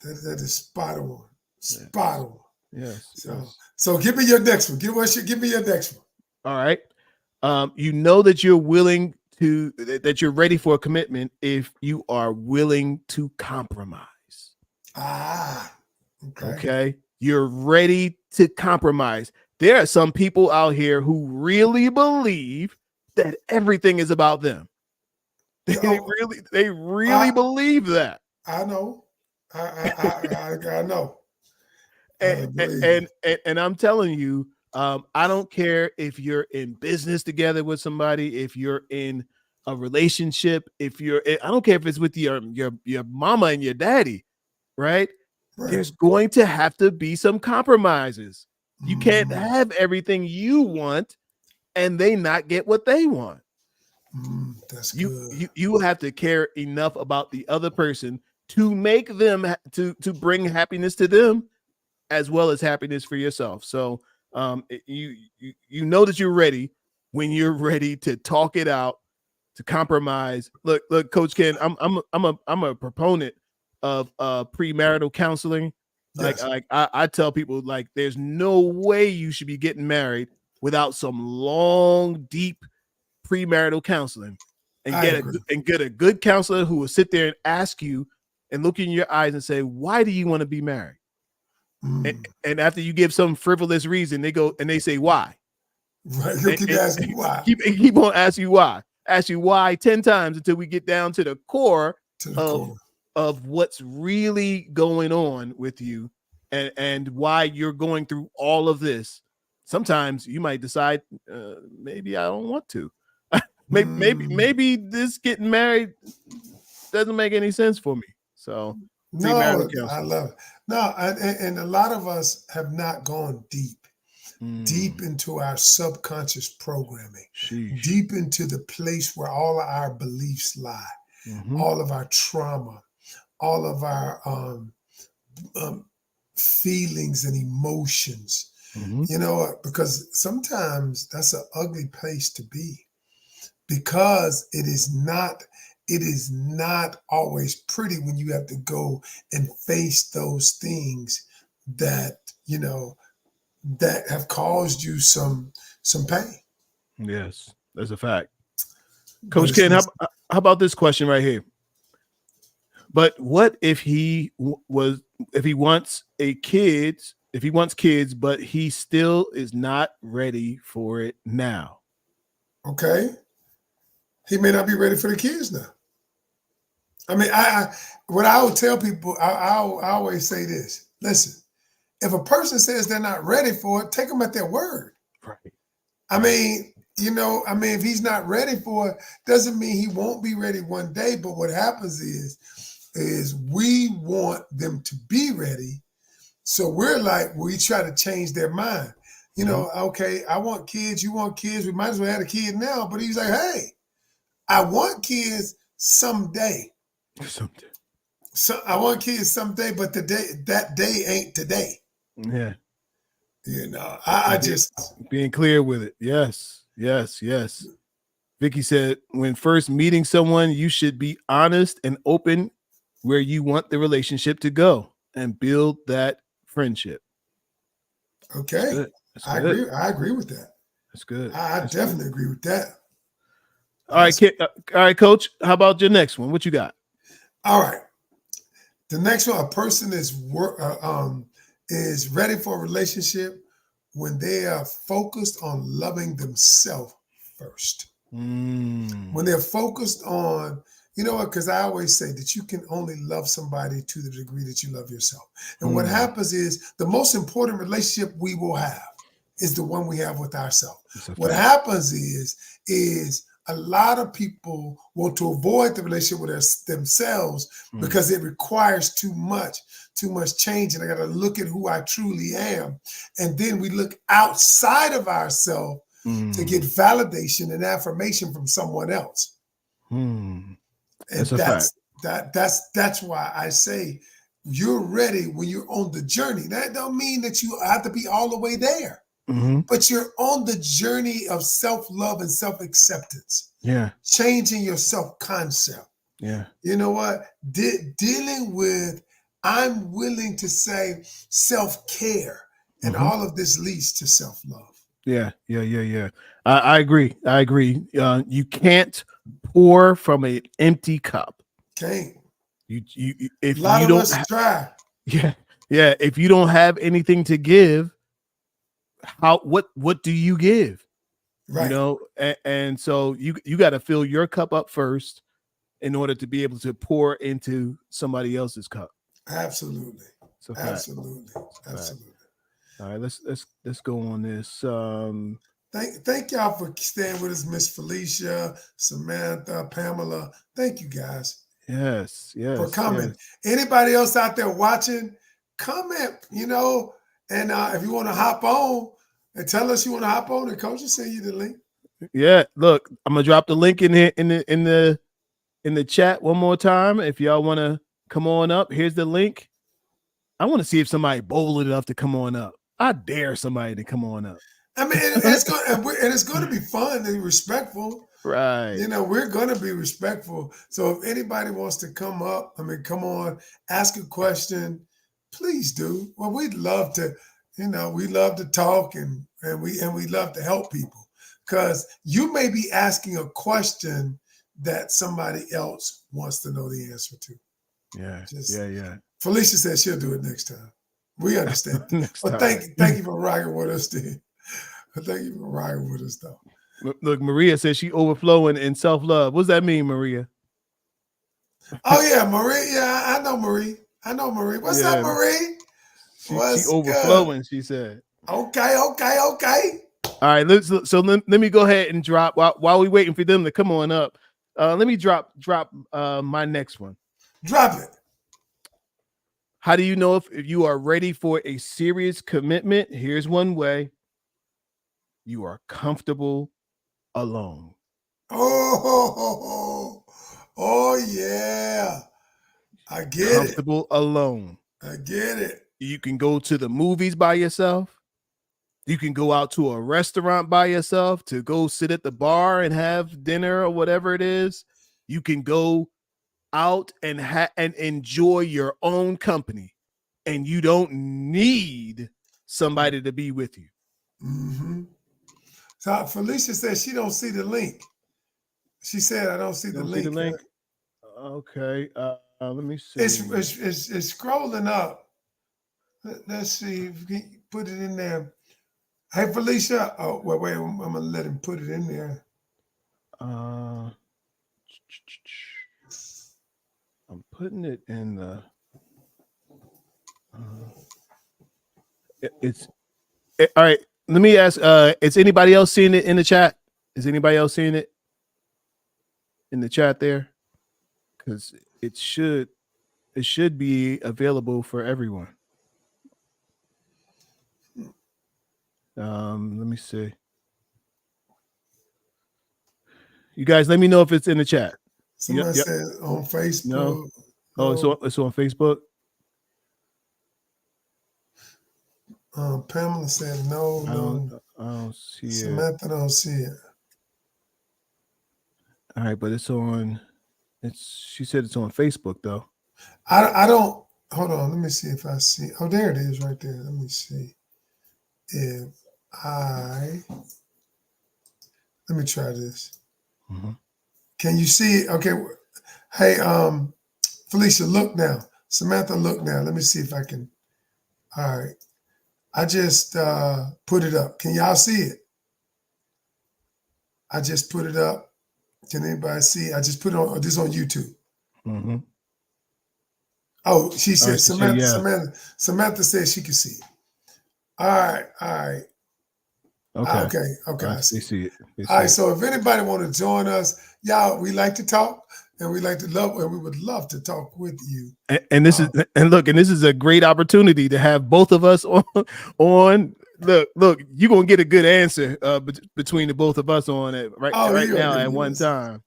That is spot on. Spot yes, on. yes, So yes. so give me your next one. Give me your next one. All right. You know that you're willing to that you're ready for a commitment if you are willing to compromise. Ah, okay. Okay, you're ready to compromise. There are some people out here who really believe that everything is about them. Oh, They really I believe that. I know. I know. I and, agree. and I'm telling you, I don't care if you're in business together with somebody, if you're in a relationship, I don't care if it's with your mama and your daddy, right? Right. There's going to have to be some compromises. You can't Mm, have everything you want and they not get what they want. that's good. You have to care enough about the other person to make them to bring happiness to them as well as happiness for yourself. So you know that you're ready when you're ready to talk it out, to compromise. Look, Coach Ken, I'm a proponent of premarital counseling. Yes. I tell people like there's no way you should be getting married without some long, deep premarital counseling and I agree. get a good counselor who will sit there and ask you and look in your eyes and say, why do you want to be married? and, Mm, and after you give some frivolous reason, they go and they say why, right. You'll keep asking me why. keep on asking you why, ask you why 10 times until we get down to the core To the of core. what's really going on with you and why you're going through all of this. Sometimes you might decide maybe I don't want to. Mm, Maybe this getting married doesn't make any sense for me. So premarital no, I counseling. love it. No, and a lot of us have not gone deep Mm, into our subconscious programming, sheesh. deep into the place where all of our beliefs lie, Mm-hmm. all of our trauma, all of our um, feelings and emotions. Mm-hmm. You know, because sometimes that's an ugly place to be because it is not always pretty when you have to go and face those things that that have caused you some pain. Yes, that's a fact. But Coach it's Ken, necessary. how about this question right here? But what if if he wants if he wants kids, but he still is not ready for it now? Okay, he may not be ready for the kids now. I mean, what I would tell people, I always say this: listen, if a person says they're not ready for it, take them at their word. Right. I mean, if he's not ready for it, doesn't mean he won't be ready one day. But what happens is we want them to be ready. So we're like, we try to change their mind. Okay, I want kids, you want kids, we might as well have a kid now. But he's like, hey, I want kids someday. Something. So I want kids someday, but that day ain't today. Yeah. I And just being clear with it. Yes. Yes. Yes. Vicky said, when first meeting someone, you should be honest and open where you want the relationship to go and build that friendship. That's okay. good. That's I good. agree. I agree with that. That's good. I That's good. definitely agree with that. All right, That's all right, coach. How about your next one? What you got? all right. The next one, a person is ready for a relationship when they are focused on loving themselves first. When they're focused on, you know what? Because I always say that you can only love somebody to the degree that you love yourself. And what happens is the most important relationship we will have is the one we have with ourselves. It's a What fact. happens is a lot of people want to avoid the relationship with themselves because it requires too much change. And I got to look at who I truly am. And then we look outside of ourselves to get validation and affirmation from someone else. That's And a fact. that's why I say you're ready when you're on the journey. That don't mean that you have to be all the way there, but you're on the journey of self-love and self-acceptance, Yeah. changing your self-concept. Yeah. You know what? Dealing with, I'm willing to say self-care, and all of this leads to self-love. Yeah. Yeah. Yeah. Yeah. I agree. I agree. You can't pour from an empty cup. Okay. A If lot you of don't, us try. yeah, yeah. If you don't have anything to give, what do you give? Right. And so you got to fill your cup up first in order to be able to pour into somebody else's cup. Absolutely. It's a fact. Absolutely. It's a fact. Absolutely. All right, let's go on this. Thank y'all for staying with us, Miss Felicia, Samantha, Pamela. Thank you guys Yes, for yes, coming. yes. Anybody else out there watching, comment, and if you want to hop on and tell us you want to hop on, and coach will send you the link. Yeah, look, I'm gonna drop the link in here in the chat one more time. If y'all want to come on up, here's the link. I want to see if somebody bold enough to come on up. I dare somebody to come on up. I mean, and it's going to be fun and respectful. Right. We're going to be respectful. So if anybody wants to come up, come on, ask a question, please do. Well, we'd love to, we love to talk and we love to help people because you may be asking a question that somebody else wants to know the answer to. Yeah. Just Yeah. Yeah. Felicia says she'll do it next time. We understand. Next But time. thank you for rocking with us, Steve. Thank you for riding with us, though. Look, Maria says she overflowing in self love. What does that mean, Maria? Oh yeah, Marie. Yeah, I know Marie. I know Marie. What's up, Yeah, Marie? she What's good? overflowing. She said. Okay. All right, let me go ahead and drop while we waiting for them to come on up. Let me drop my next one. Drop it. How do you know if you are ready for a serious commitment? Here's one way: you are comfortable alone. Oh yeah. I get it. Comfortable alone. I get it. You can go to the movies by yourself. You can go out to a restaurant by yourself, to go sit at the bar and have dinner or whatever it is. You can go out and and enjoy your own company, and you don't need somebody to be with you. Mm-hmm. So Felicia says she don't see the link. She said I don't see You the don't see the link. link? Okay. Let me It's, see. it's it's it's scrolling up. Let's see if we can put it in there. Hey Felicia. Oh wait. I'm gonna let him put it in there. Uh, I'm putting it in the. Uh, it's all right. let me ask, is anybody else seeing it in the chat? Is anybody else seeing it in the chat there? Because it should be available for everyone. Let me see. You guys, let me know if it's in the chat. Somebody Yep. said on Facebook. No. Oh, it's on Facebook. Pamela said no, I don't see it. Samantha don't see it. All right, but it's on. She said it's on Facebook though. I don't. Hold on. Let me see if I see. Oh, there it is, right there. Let me see if I. Let me try this. Mm-hmm. Can you see it? Okay. Hey, Felicia, look now. Samantha, look now. Let me see if I can. All right. I just put it up. Can y'all see it? I just put it up. Can anybody see? I just put it on this on YouTube. Mm-hmm. Oh, she said Samantha. Yeah. Samantha said she could see it. All right. Okay. I They see. see it. All right. So if anybody want to join us, y'all, we like to talk and we like to love, and we would love to talk with you. And this is this is a great opportunity to have both of us on. Look, you're gonna get a good answer between the both of us on it right now at one time.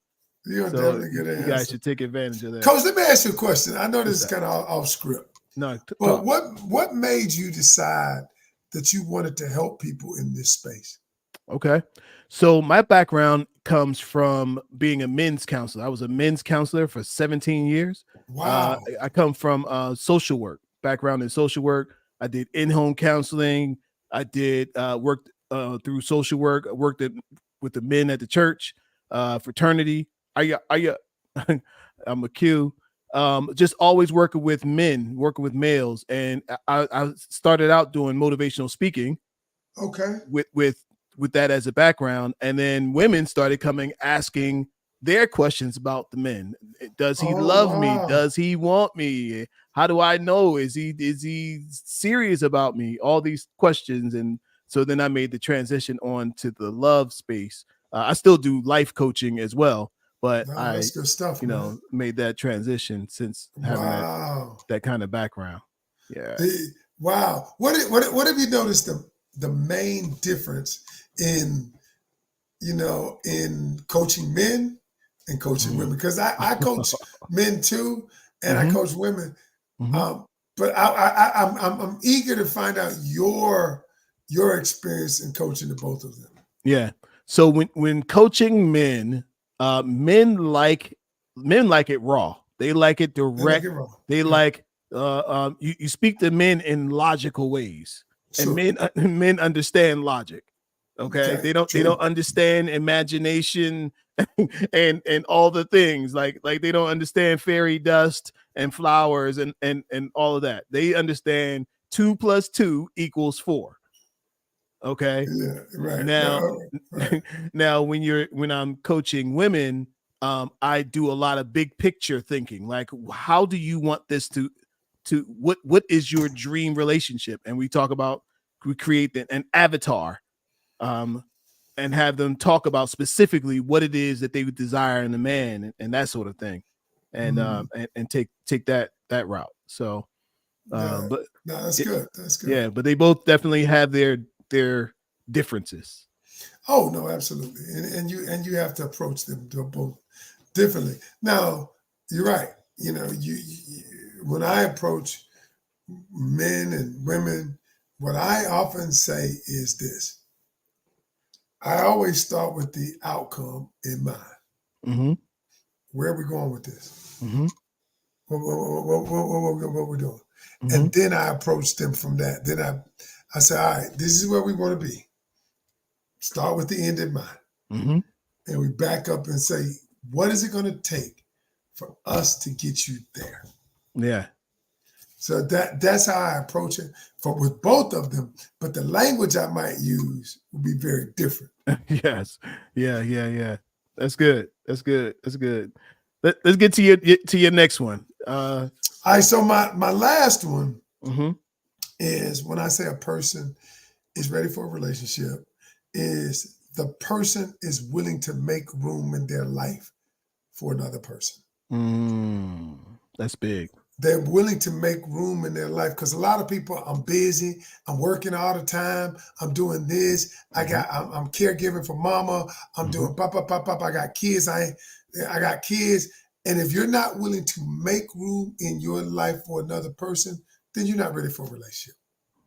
You're so definitely get an you answer. Guys should take advantage of that. Coach, let me ask you a question. I know this is kind of off script. No, but what made you decide that you wanted to help people in this space? Okay. So my background comes from being a men's counselor. I was a men's counselor for 17 years. Wow. I come from social work, background in social work. I did in-home counseling. I did worked through social work. I worked with the men at the church, fraternity. I'm a Q. Just always working with men, working with males. And I started out doing motivational speaking. Okay. With that as a background, and then women started coming asking their questions about the men. Does he love me? Does he want me? How do I know? Is he serious about me? All these questions. And so then I made the transition on to the love space. I still do life coaching as well, but that's good stuff, made that transition since having that kind of background. Yeah. Wow. What have you noticed the main difference in in coaching men and coaching women? Because I coach men too, and I coach women. But I'm eager to find out your experience in coaching the both of them. Yeah. So when coaching men, men like it raw. They like it direct. They like you speak to men in logical ways, and men understand logic. Okay, they don't understand imagination and all the things like they don't understand fairy dust and flowers and all of that. They understand 2 + 2 = 4. Okay. Yeah, right. Now when I'm coaching women, I do a lot of big picture thinking. Like, how do you want this to what is your dream relationship? And we create an avatar, and have them talk about specifically what it is that they would desire in a man and that sort of thing, and and take that route. So, but no, that's good. That's good. Yeah, but they both definitely have their differences. Oh no, absolutely, and you have to approach them both differently. Now, you're right. You when I approach men and women, what I often say is this: I always start with the outcome in mind. Mm-hmm. Where are we going with this? Mm-hmm. What we're doing, and then I approach them from that. Then I say, all right, this is where we want to be. Start with the end in mind, and we back up and say, what is it going to take for us to get you there? Yeah. So that's how I approach it with both of them. But the language I might use will be very different. Yes. Yeah. That's good. Let's get to your next one. All right. So my last one is when I say a person is ready for a relationship is the person is willing to make room in their life for another person. That's big. They're willing to make room in their life because a lot of people, I'm busy, I'm working all the time, I'm doing this, I'm caregiving for mama, I'm doing pop, pop, pop, pop, I got kids, I got kids. And if you're not willing to make room in your life for another person, then you're not ready for a relationship.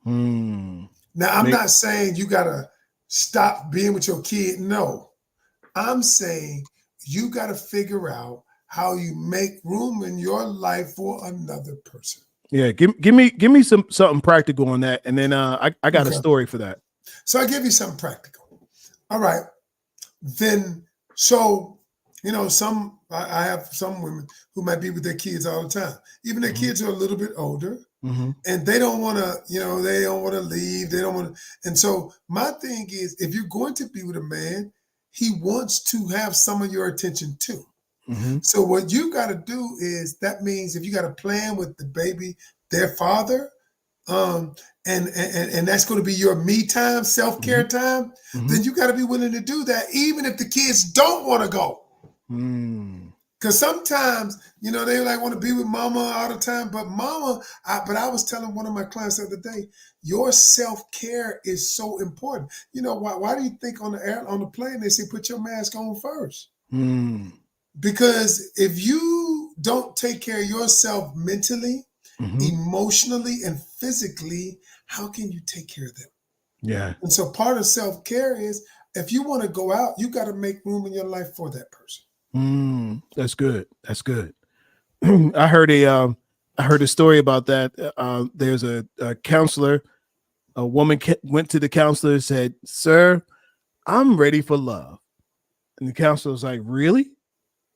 Now, I'm not saying you gotta stop being with your kid. No, I'm saying you gotta figure out how you make room in your life for another person. Yeah, give me something practical on that, and then I got a Okay. story for that. So I give you something practical. All right. Then, so, I have some women who might be with their kids all the time. Even their kids are a little bit older and they don't want to, they don't want to leave. They don't want to. And so my thing is, if you're going to be with a man, he wants to have some of your attention too. So what you got to do is, that means if you got a plan with the baby, their father, and that's going to be your me time, self-care time, then you got to be willing to do that, even if the kids don't want to go. Because sometimes, they like want to be with mama all the time, but I was telling one of my clients the other day, your self-care is so important. Why do you think on the plane they say put your mask on first? Because if you don't take care of yourself mentally, emotionally, and physically, how can you take care of them? Yeah. And so part of self-care is, if you want to go out, you got to make room in your life for that person. That's good. That's good. I heard a story about that. There's a counselor. A woman went to the counselor and said, "Sir, I'm ready for love." And the counselor was like, "Really?"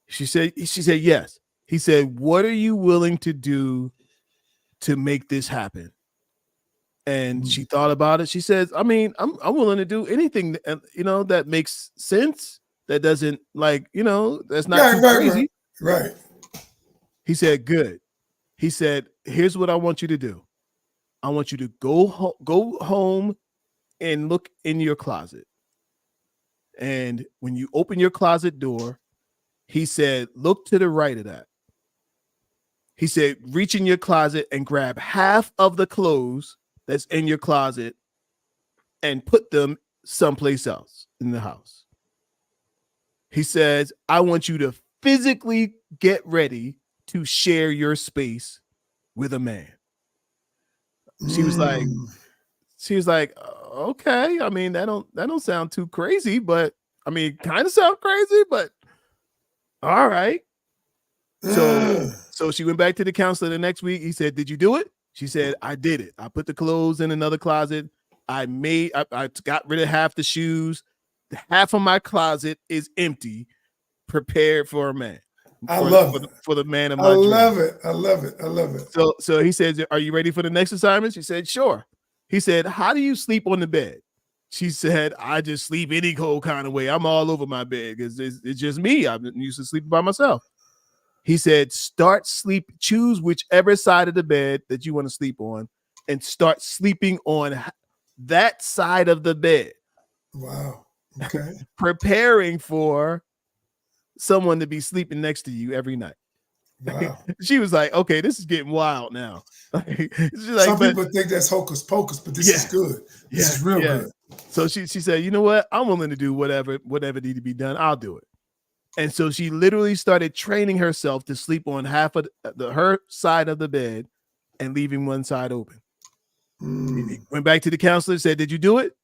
She said, "Yes." He said, "What are you willing to do to make this happen?" And she thought about it. She says, "I mean, I'm willing to do anything, that makes sense. That doesn't that's not too crazy." Right. He said, "Good." He said, "Here's what I want you to do. I want you to go home and look in your closet. And when you open your closet door," he said, "look to the right of that." He said, "Reach in your closet and grab half of the clothes that's in your closet and put them someplace else in the house." He says, "I want you to physically get ready to share your space with a man." She was like, "Okay. I mean, that don't sound too crazy, but I mean, kind of sound crazy, but all right." So she went back to the counselor the next week. He said, "Did you do it?" She said, "I did it. I put the clothes in another closet. I got rid of half the shoes. Half of my closet is empty, prepared for a man, I love it. for the man of I my dream." love it. I love it. I love it. So he says, "Are you ready for the next assignment?" She said, "Sure." He said, "How do you sleep on the bed?" She said, "I just sleep any cold kind of way. I'm all over my bed. It's just me. I'm used to sleeping by myself." He said, choose whichever side of the bed that you want to sleep on and start sleeping on that side of the bed. Wow. Okay. Preparing for someone to be sleeping next to you every night. Wow. She was like, "Okay, this is getting wild now." She's like, Some "But people think that's hocus pocus, but this is yeah, good. This yeah, is real yeah." good. So she said, "You know what? I'm willing to do whatever need to be done. I'll do it." And so she literally started training herself to sleep on half of her side of the bed and leaving one side open. He went back to the counselor, said, "Did you do it?"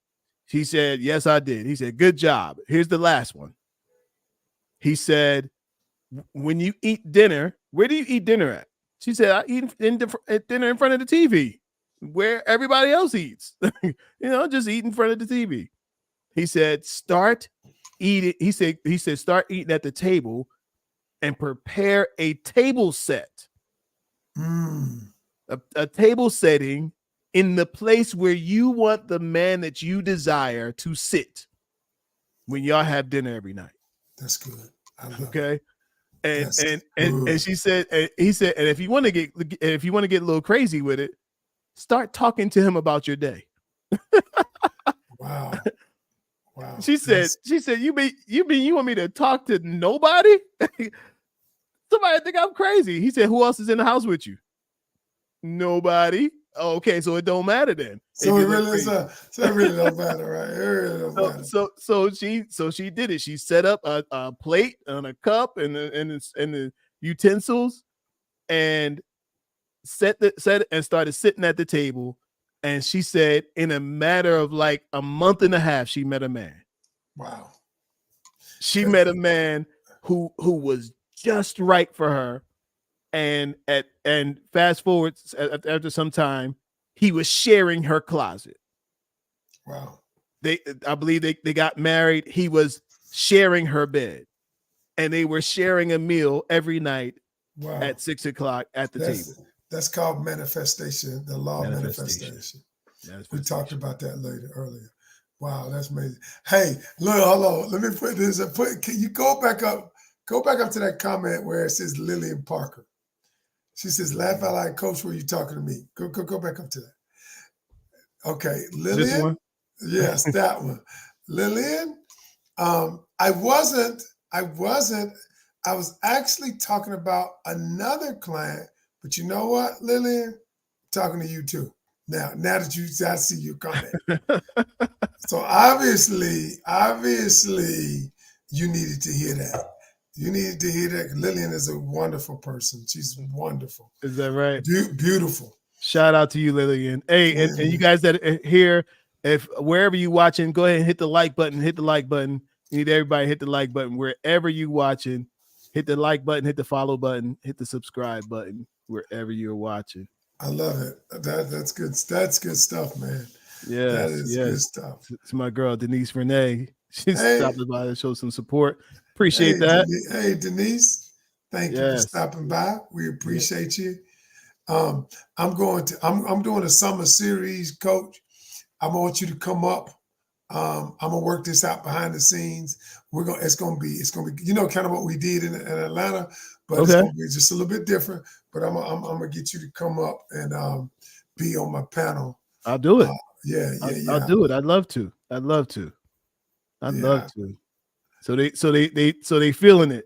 She said, "Yes, I did." He said, "Good job. Here's the last one." He said, "When you eat dinner, where do you eat dinner at?" She said, "I eat dinner in front of the TV where everybody else eats. Just eat in front of the TV." He said, "Start eating." He said, "Start eating at the table and prepare a table set, a table setting in the place where you want the man that you desire to sit when y'all have dinner every night." That's good. I love it. Okay. And That's and and good. and she said, and he said, "And if you want to get a little crazy with it, start talking to him about your day." Wow. Wow. She said, you want me to talk to nobody? Somebody think I'm crazy. He said, who else is in the house with you? Nobody. Oh, okay, so it don't matter then. If So it you're that really is crazy. so it really don't matter, right? It really don't So matter. she did it. She set up a plate and a cup and the utensils and set and started sitting at the table. And she said, in a matter of like a month and a half, she met a man. Wow. She met a man who was just right for her. And fast forward after some time, he was sharing her closet. Wow. I believe they got married. He was sharing her bed, and they were sharing a meal every night Wow. at 6 o'clock at the That's table. that's called manifestation, the law of Manifestation. manifestation. We talked Manifestation. about that later earlier. Wow, that's amazing. Hey, look, hold on. Let me put this. Can you go back up? Go back up to that comment where it says Lillian Parker. She says, "Laugh out loud, Coach. Were you talking to me?" Go back up to that. Okay, This Lillian. one. Yes, that one. Lillian. I wasn't. I wasn't. I was actually talking about another client, but you know what, Lillian? I'm talking to you too. Now that I see your comment. So obviously, you needed to hear that. You needed to hear that. Lillian is a wonderful person. She's wonderful, Is that right? beautiful. Shout out to you, Lillian. Hey, and you Yeah, guys that are here, if wherever you watching, go ahead and hit the like button. Hit the like button. You need everybody to hit the like button wherever you watching. Hit the like button. Hit the follow button. Hit the subscribe button wherever you're watching. I love it. That's good. That's good stuff, man. That Yes, is good yes. stuff. It's my girl Denise Renee. She's Hey, stopping by to show some support. Appreciate that. Denise. Thank you for Yes. stopping by. We Yeah. appreciate you. I'm doing a summer series, Coach. I want you to come up. I'm gonna work this out behind the scenes. It's gonna be kind of what we did in Atlanta, but it's Okay. gonna be just a little bit different. But I'm gonna get you to come up and be on my panel. I'll do Uh, it. yeah, I'll yeah, do it. I'd love to. I'd love to. I'd love yeah. to. So they feeling it.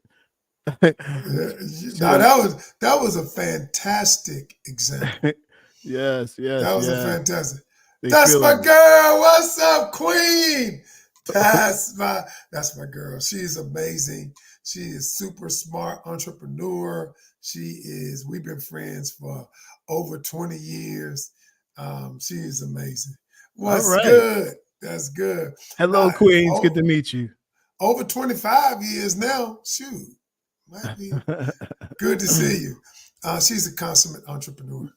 Now So that was a fantastic example. yes, That yes, was a yes. fantastic. They That's my feeling it. girl. What's up, Queen? That's my girl. She's amazing. She is super smart entrepreneur. We've been friends for over 20 years. She is amazing. All What's right. good? That's good. Hello, Uh, Queens. Good to oh, meet you. over 25 years now. Shoot. Might be good to see you. She's a consummate entrepreneur.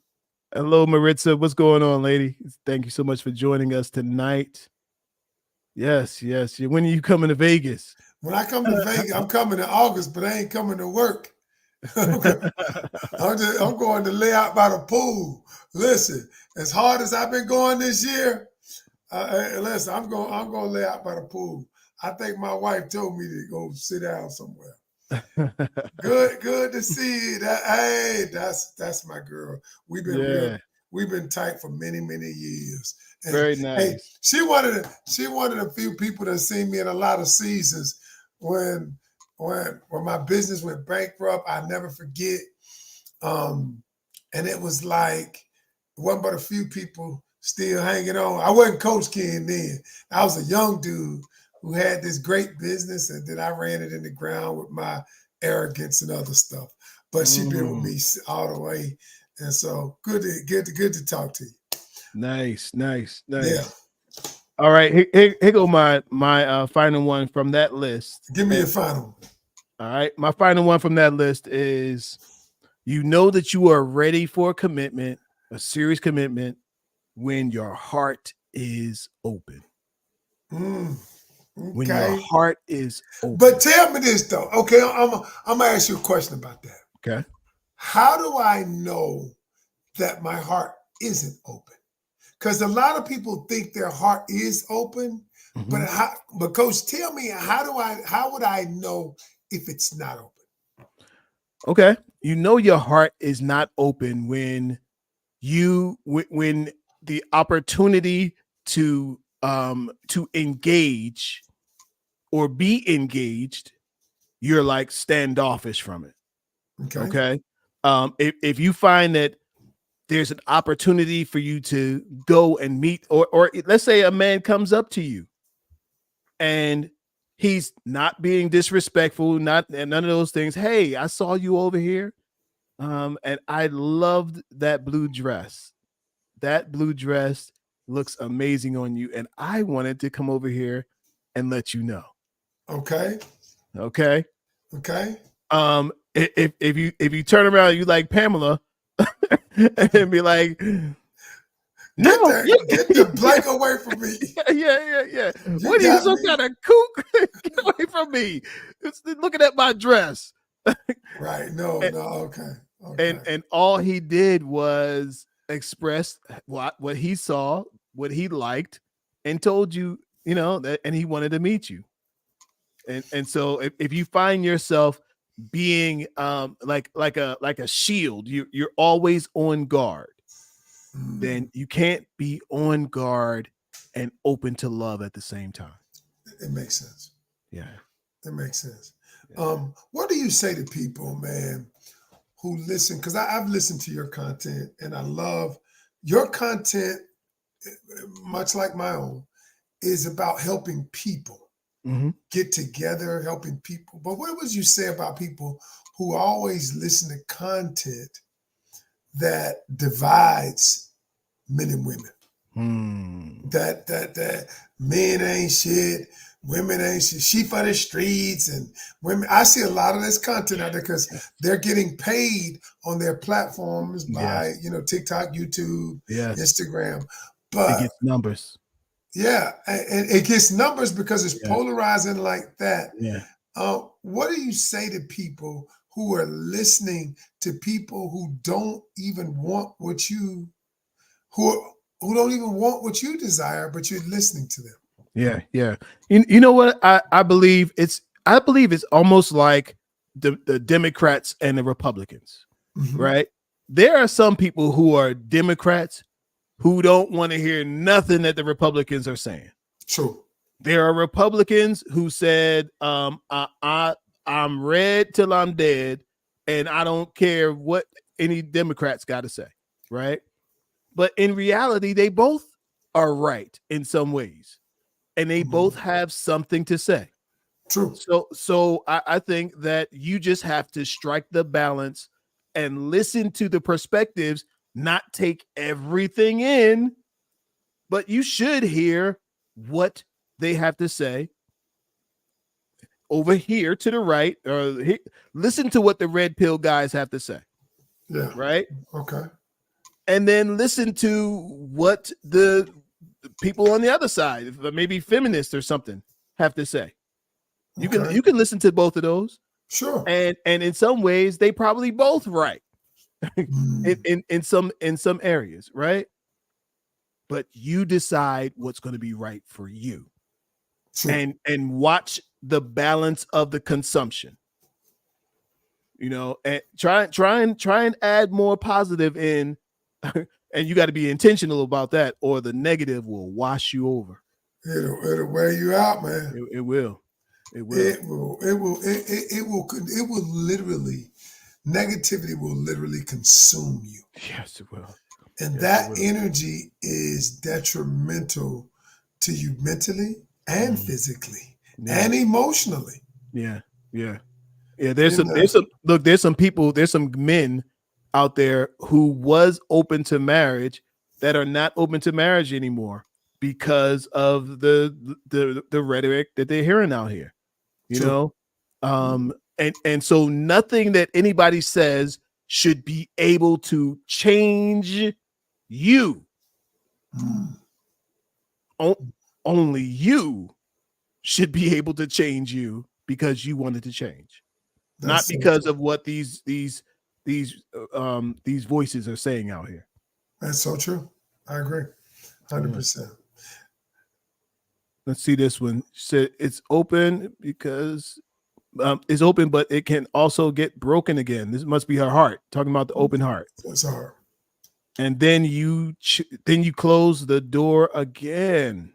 Hello, Maritza. What's going on, lady? Thank you so much for joining us tonight. Yes, yes. When are you coming to Vegas? When I come to Vegas, I'm coming in August, but I ain't coming to work. I'm going to lay out by the pool. Listen, as hard as I've been going this year, listen, I'm going to lay out by the pool. I think my wife told me to go sit down somewhere. Good to see you. That's my girl. We've been real. Yeah, We've been tight for many years. And very hey, nice. she one of the few people that seen me in a lot of seasons when when my business went bankrupt. I never forget. Um, and it was like it wasn't but a few people still hanging on. I wasn't Coach Ken then. I was a young dude who had this great business, and then I ran it in the ground with my arrogance and other stuff. But she been with Mm, me all the way, and so good to talk to you. nice, nice, Yeah, nice. All right, here go my final one from that list. give me And your final. all right, my final one from that list is: you know that you are ready for a commitment, a serious commitment, when your heart is open. Mm, When your okay, heart is but open. tell me this though. Okay, I'm gonna ask you a question about that. Okay. How do I know that my heart isn't open? Because a lot of people think their heart is open, Mhm. but Coach, tell me how would I know if it's not open? Okay. You know your heart is not open when when the opportunity to to engage or be engaged, you're like standoffish from it. Okay. Okay. If you find that there's an opportunity for you to go and meet, or let's say a man comes up to you and he's not being disrespectful, not and none of those things. Hey, I saw you over here. And I loved that blue dress. That blue dress looks amazing on you. And I wanted to come over here and let you know. Okay. Okay. Okay. If you turn around, you like Pamela, and be like, Get no, that, get the yeah, blank away from me. yeah. You What are you, got some me. kind of kook? Get away from me. It's looking at my dress. Right. No, And, no, okay. and Okay. and all he did was express what he saw, what he liked, and told you, that, and he wanted to meet you. And so if you find yourself being like a shield, you're always on guard, then Mm, you can't be on guard and open to love at the same time. it makes sense. Yeah. It makes sense. Yeah. What do you say to people, man, who listen? Because I've listened to your content and I love your content, much like my own, is about helping people Mm-hmm. get together, helping people. But what would you say about people who always listen to content that divides men and women? Hmm. That men ain't shit, women ain't shit, sheep of the streets, and women. I see a lot of this content out there because they're getting paid on their platforms Yes. by TikTok, YouTube, Yes. Instagram. It But gets numbers. yeah, and it gets numbers because it's Yeah. polarizing like that. Yeah. What do you say to people who are listening to people who don't even want what you who who don't even want what you desire, but you're listening to them? Yeah. You know what? I believe it's almost like the Democrats and the Republicans, Hmm. right? There are some people who are Democrats who don't want to hear nothing that the Republicans are saying. True. There are Republicans who said, I'm red till I'm dead, and I don't care what any Democrats got to say, right? But in reality, they both are right in some ways, and they both Mhm. have something to say. True. So I think that you just have to strike the balance and listen to the perspectives, not take everything in, but you should hear what they have to say over here to the right, or listen to what the red pill guys have to say, Yeah. right? Okay. And then listen to what the people on the other side, maybe feminists or something, have to say. You can Okay. you can listen to both of those, Sure. and in some ways they probably both right in, Mm, in in some areas, right? But you decide what's going to be right for you, true. and watch the balance of the consumption. And try and add more positive in, and you got to be intentional about that, or the negative will wash you over. It'll wear you out, man. It will. It will. It will literally, negativity will literally consume you. Yes, it will. And Yes, it that will. energy is detrimental to you mentally and Mm. physically Yeah. and emotionally. Yeah. Yeah. Yeah. There's And some. There's some. Look. There's some people. There's some men out there who was open to marriage that are not open to marriage anymore because of the rhetoric that they're hearing out here. You true. know, and so nothing that anybody says should be able to change you. Mm, Only you should be able to change you because you wanted to change, not that's so because true. of what these voices are saying out here. That's so true. I agree. Yeah. 100%. Let's see this one. Said it's open because it's open, but it can also get broken again. This must be her heart. Talking about the open heart. That's hard. And then you close the door again.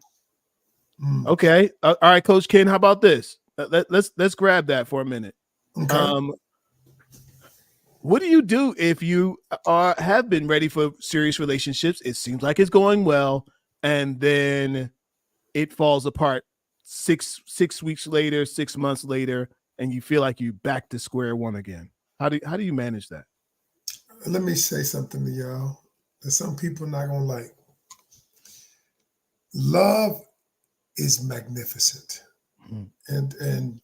Mm. Okay. All right, Coach Ken. How about this? Let's grab that for a minute. Okay. Um, what do you do if you are have been ready for serious relationships? It seems like it's going well, and then it falls apart six weeks later, 6 months later, and you feel like you back to square one again. How do you manage that? Let me say something to y'all that some people not gonna like. Love is magnificent, Mm, and and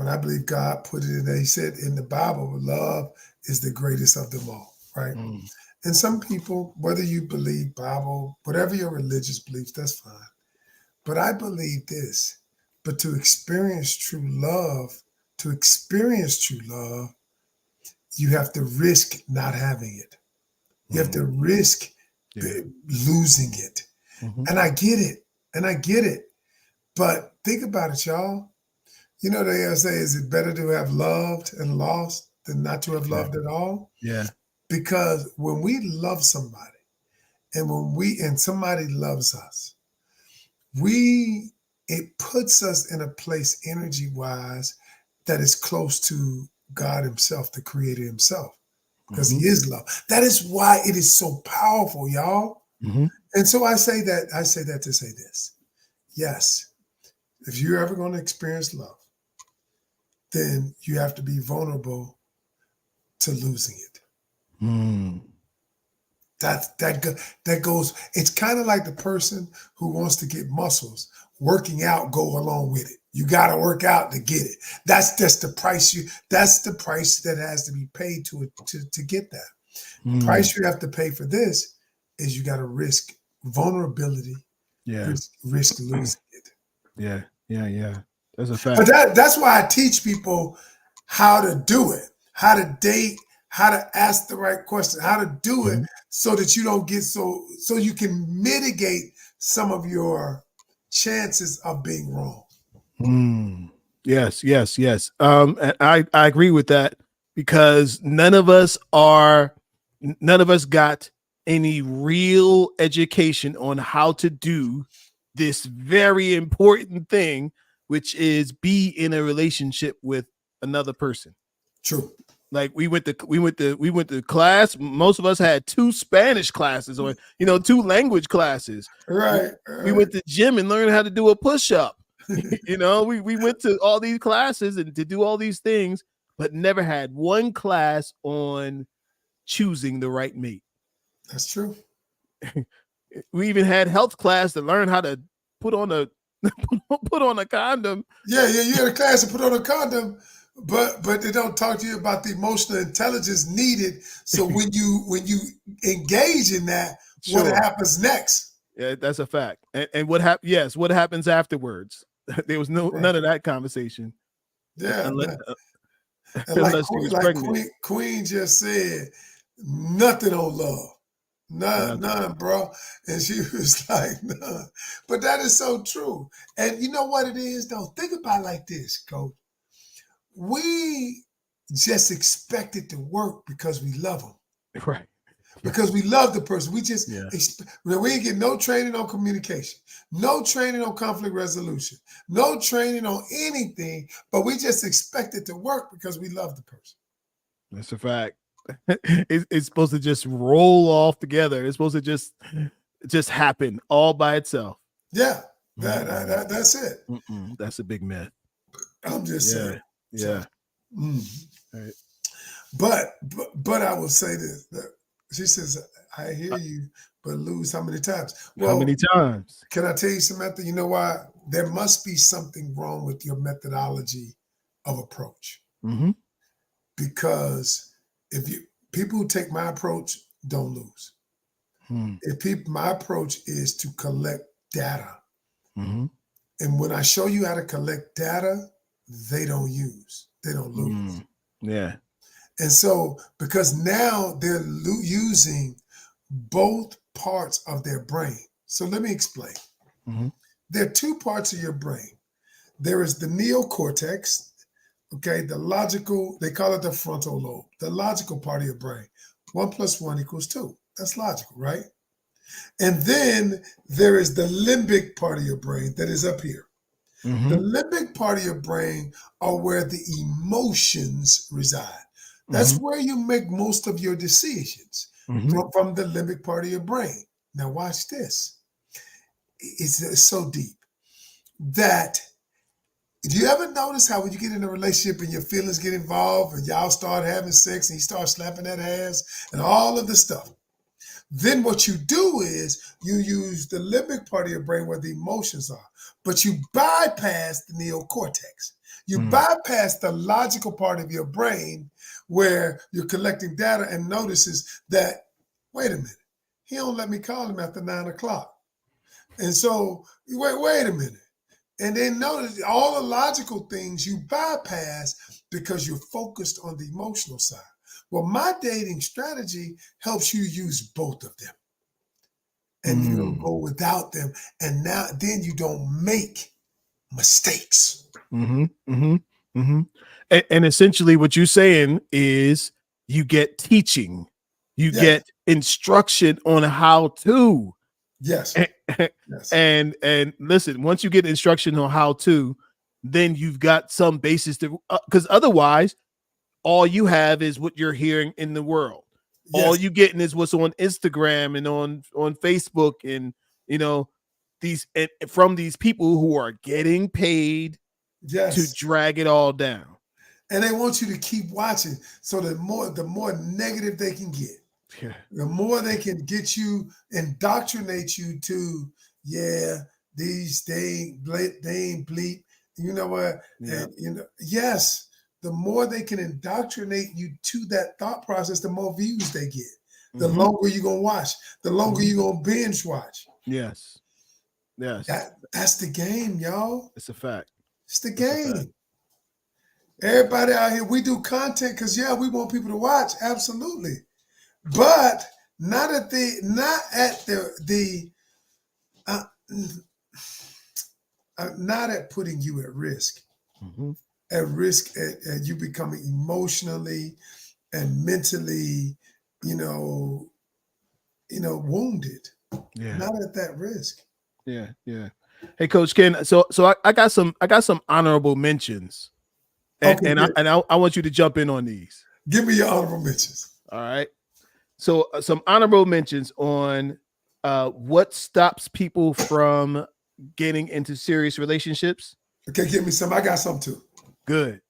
I believe God put it in there. He said in the Bible, love is the greatest of them all, right? mm, And some people, whether you believe Bible, whatever your religious beliefs, that's fine. But I believe this. But to experience true love, you have to risk not having it. You have mm. to risk Yeah. losing it. Mhm. And I get it. And I get it. But think about it, y'all. You know, they say, is it better to have loved and lost than not to have Yeah. loved at all? Yeah. Because when we love somebody and somebody loves us, we it puts us in a place energy wise that is close to God Himself, the Creator Himself, because He Mhm. is love. That is why it is so powerful, y'all. Mhm. And so I say that to say this. Yes, if you're ever going to experience love, then you have to be vulnerable to losing it. Mm. That goes. It's kind of like the person who wants to get muscles. Working out go along with it. You got to work out to get it. That's just the price you. That's the price that has to be paid to get that. The Mm. price you have to pay for this is you got to risk vulnerability, Yeah. risk losing it. Yeah. Yeah. Yeah. That's a But fact. that's why I teach people how to do it, how to date, how to ask the right question, how to do it Mhm. so that you don't get so you can mitigate some of your chances of being wrong. Mm. Yes, yes, yes. And I agree with that because none of us got any real education on how to do this very important thing, which is be in a relationship with another person. True. Like we went to class. Most of us had two Spanish classes or two language classes. we, Right, we right. went to gym and learned how to do a push-up. We went to all these classes and to do all these things, but never had one class on choosing the right mate. That's true. We even had health class to learn how to put on a put on a condom. Yeah, yeah. You had a class to put on a condom, but they don't talk to you about the emotional intelligence needed. So when you engage in that, what Sure. happens next? Yeah, that's a fact. And what happened? Yes, what happens afterwards? There was Right. none of that conversation Yeah. unless And unless she was like pregnant. Queen just said, nothing on love. Nothing. None, bro. And she was like, none. But that is so true. And you know what it is, though? Think about it like this, coach. We just expect it to work because we love them. Right. Right. Because we love the person. Yeah. We ain't get no training on communication, no training on conflict resolution, no training on anything, but we just expect it to work because we love the person. That's a fact. It's supposed to just roll off together. It's supposed to just happen all by itself. Yeah, Mm-mm. that's it. Mm-mm. That's a big myth. I'm just saying. Yeah. So, Yeah. mm. Right. but I will say this. That she says, I hear Uh, you, but lose how many times? How many Well, times? can I tell you some method? You know why? There must be something wrong with your methodology of approach. Mm-hmm. Because if you people who take my approach don't lose. Mm-hmm. If people my approach is to collect data. Mm-hmm. And when I show you how to collect data, they don't lose. Mm. Yeah. And so, because now they're using both parts of their brain. So let me explain. Mm-hmm. There are two parts of your brain. There is the neocortex, okay, the logical, they call it the frontal lobe, the logical part of your brain. 1 + 1 = 2. That's logical, right? And then there is the limbic part of your brain that is up here. The Mm-hmm. limbic part of your brain are where the emotions reside. That's Mm-hmm. where you make most of your decisions Mm-hmm. from the limbic part of your brain. Now, watch this. It's so deep that do you ever notice how when you get in a relationship and your feelings get involved and y'all start having sex and you start slapping that ass and all of the stuff? Then what you do is you use the limbic part of your brain where the emotions are, but you bypass the neocortex. You Mm-hmm. bypass the logical part of your brain where you're collecting data and notices that, wait a minute, he don't let me call him after 9 o'clock. And so, wait a minute. And then notice all the logical things you bypass because you're focused on the emotional side. Well, my dating strategy helps you use both of them and you don't go without them. And now then you don't make mistakes. Mm-hmm. Mm-hmm. Mm-hmm. And essentially what you're saying is you get teaching, you Yes, get instruction on how to. yes, and yes, and listen, once you get instruction on how to, then you've got some basis to, because otherwise all you have is what you're hearing in the world. All yes, you getting is what's on Instagram and on Facebook, and you know these, and from these people who are getting paid to yes. drag it all down. And they want you to keep watching. So the more negative they can get, Yeah. the more they can get you, indoctrinate you to, yeah, these they ain't bleep. You know what? Yeah. And yes, the more they can indoctrinate you to that thought process, the more views they get. The Mm-hmm. longer you're gonna watch, the longer Mm-hmm. you're gonna binge watch. Yes. Yes. That's the game, y'all. It's a fact. It's the It's a fact. game. Everybody out here, we do content because yeah, we want people to watch, absolutely. But uh, not at putting you Mm-hmm. at risk at you becoming emotionally and mentally, you know, wounded. Yeah. Not at that risk. Yeah. Yeah. Hey, Coach Ken. So I got some honorable mentions, and Okay, and I good. and I, I want you to jump in on these. Give me your honorable mentions. All right. So some honorable mentions on what stops people from getting into serious relationships. Okay, give me some. I got some too. Good.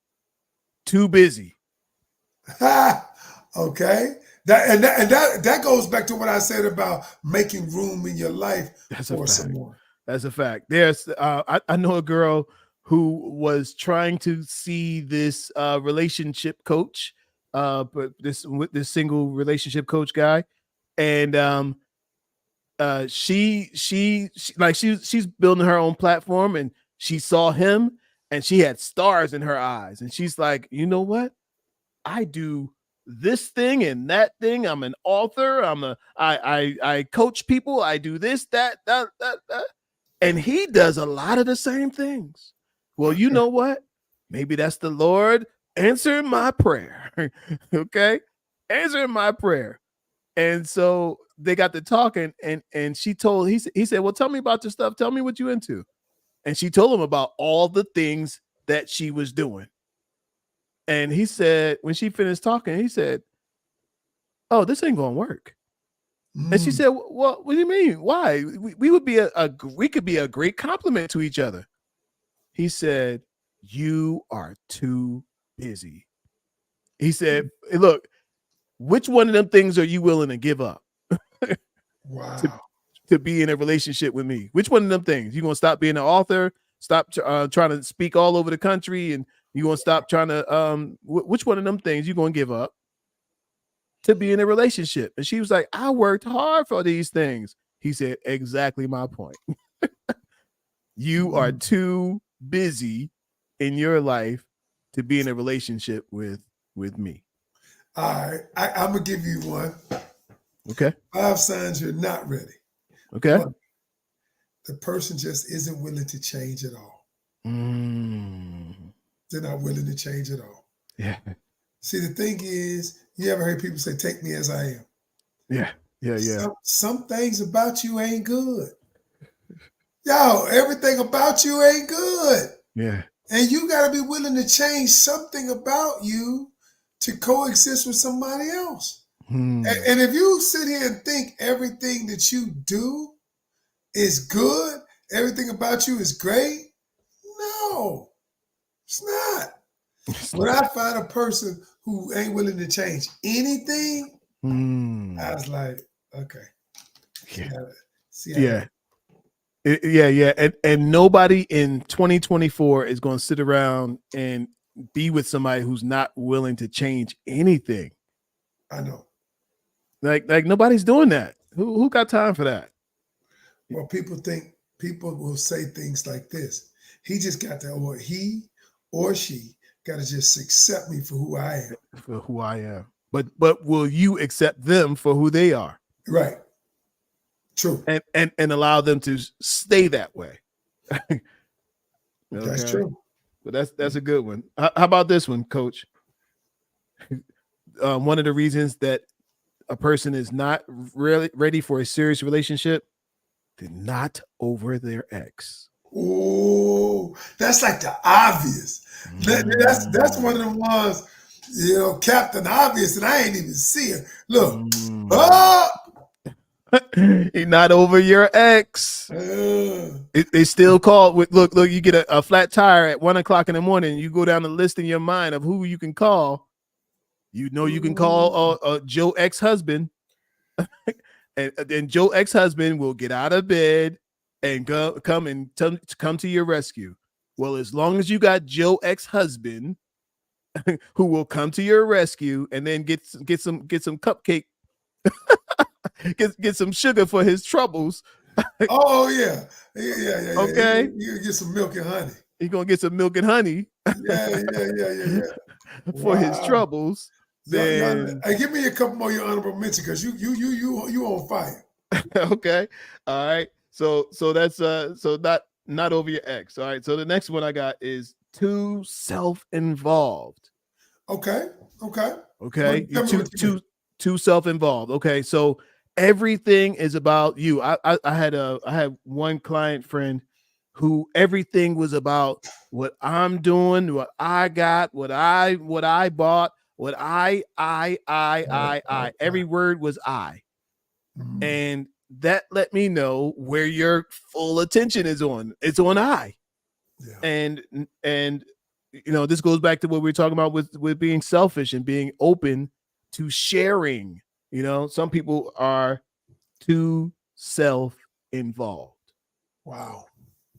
Too busy. Okay. That goes back to what I said about making room in your life That's a for fact. someone. That's a fact. There's I know a girl who was trying to see this relationship coach, but this single relationship coach guy, and she's building her own platform, and she saw him, and she had stars in her eyes, and she's like, you know what? I do this thing and that thing. I'm an author. I coach people. I do this, that. And he does a lot of the same things. Well, you know what? Maybe that's the Lord answering my prayer. Okay? Answering my prayer. And so they got to talking, and he said, "Well, tell me about your stuff. Tell me what you into." And she told him about all the things that she was doing. And he said, when she finished talking, he said, "Oh, this ain't gonna work." And she Mm, said, "Well, what do you mean? Why? We would be we could be a great compliment to each other." He said, "You are too busy." He said, "Hey, look, which one of them things are you willing to give up to wow. to be in a relationship with me? Which one of them things? You gonna stop being an author? Stop trying to speak all over the country, and you gonna stop trying to which one of them things you gonna give up to be in a relationship?" And she was like, "I worked hard for these things." He said, "Exactly my point. You are Mm. too busy in your life to be in a relationship with me." All right. I'm going to give you one. Okay. 5 signs you're not ready. Okay. One, the person just isn't willing to change at all. Mm. They're not willing to change at all. Yeah. See, the thing is, you ever heard people say, take me as I am? Yeah. Yeah, yeah, Some things about you ain't good. Yo, everything about you ain't good. yeah. And you got to be willing to change something about you to coexist with somebody else. Hmm. And if you sit here and think everything that you do is good, everything about you is great, no, it's not. It's When not. I find a person who ain't willing to change anything, I Hmm. was like, okay, see Yeah, how that, see how that. yeah. Yeah, yeah, and nobody in 2024 is going to sit around and be with somebody who's not willing to change anything. I know. Like nobody's doing that. Who got time for that? Well, people will say things like this. He just got to, or he or she got to just accept me for who I am. For who I am. But will you accept them for who they are Right. True. and allow them to stay that way? That's Okay, true. but that's a good one. How about this one, Coach? One of the reasons that a person is not really ready for a serious relationship, they're not over their ex. Oh, that's like the obvious. That's one of Mm, the ones, Captain Obvious, and I ain't even see it. Look, mm. oh, You're not over your ex. uh, They still call with look. You get a flat tire at 1 o'clock in the morning. You go down the list in your mind of who you can call. You know you can call Joe ex husband, and then Joe ex husband will get out of bed and come to your rescue. Well, as long as you got Joe ex husband who will come to your rescue and then get some cupcake, get some sugar for his troubles. oh yeah, yeah. Okay, You get some milk and honey. he's gonna get some milk and honey Yeah. for his Wow. troubles. Then Hey, give me a couple more of your honorable mention because you on fire. okay, all right. So that's so not over your ex. All right. So the next one I got is too self-involved. Okay, okay. Okay, you Tell me too what you mean. too self-involved. Okay, so everything is about you. I had one client friend who everything was about what I'm doing, what I got, what I bought, what I. Every word was I, Mhm. and that let me know where your full attention is on. It's on I, Yeah. and and this goes back to what we were talking about with being selfish and being open to sharing. Some people are too self-involved, Wow.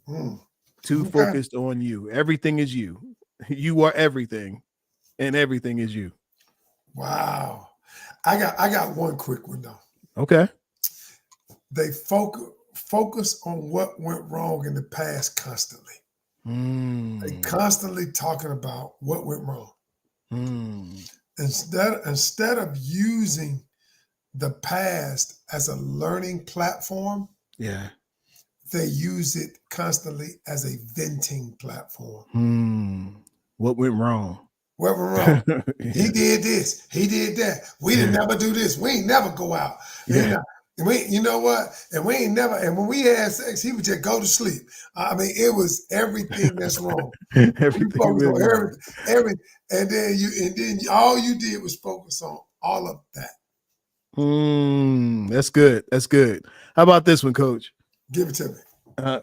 Mm. too Okay. focused on you. Everything is you. You are everything, and everything is you. Wow. I got one quick one though. Okay. They focus on what went wrong in the past constantly. They Mm, constantly talking about what went wrong. mm, Instead of using the past as a learning platform, yeah. they use it constantly as a venting platform. What went wrong? What went wrong? He Yeah. did this. He did that. We didn't Yeah. never do this. We ain't never go out. Yeah. And we, you know what? And we ain't never. And when we had sex, he would just go to sleep. I mean, it was everything that's wrong. You Everything focus went on wrong. every, and then all you did was focus on all of that. That's good. That's good. How about this one, Coach? Give it to me. Uh,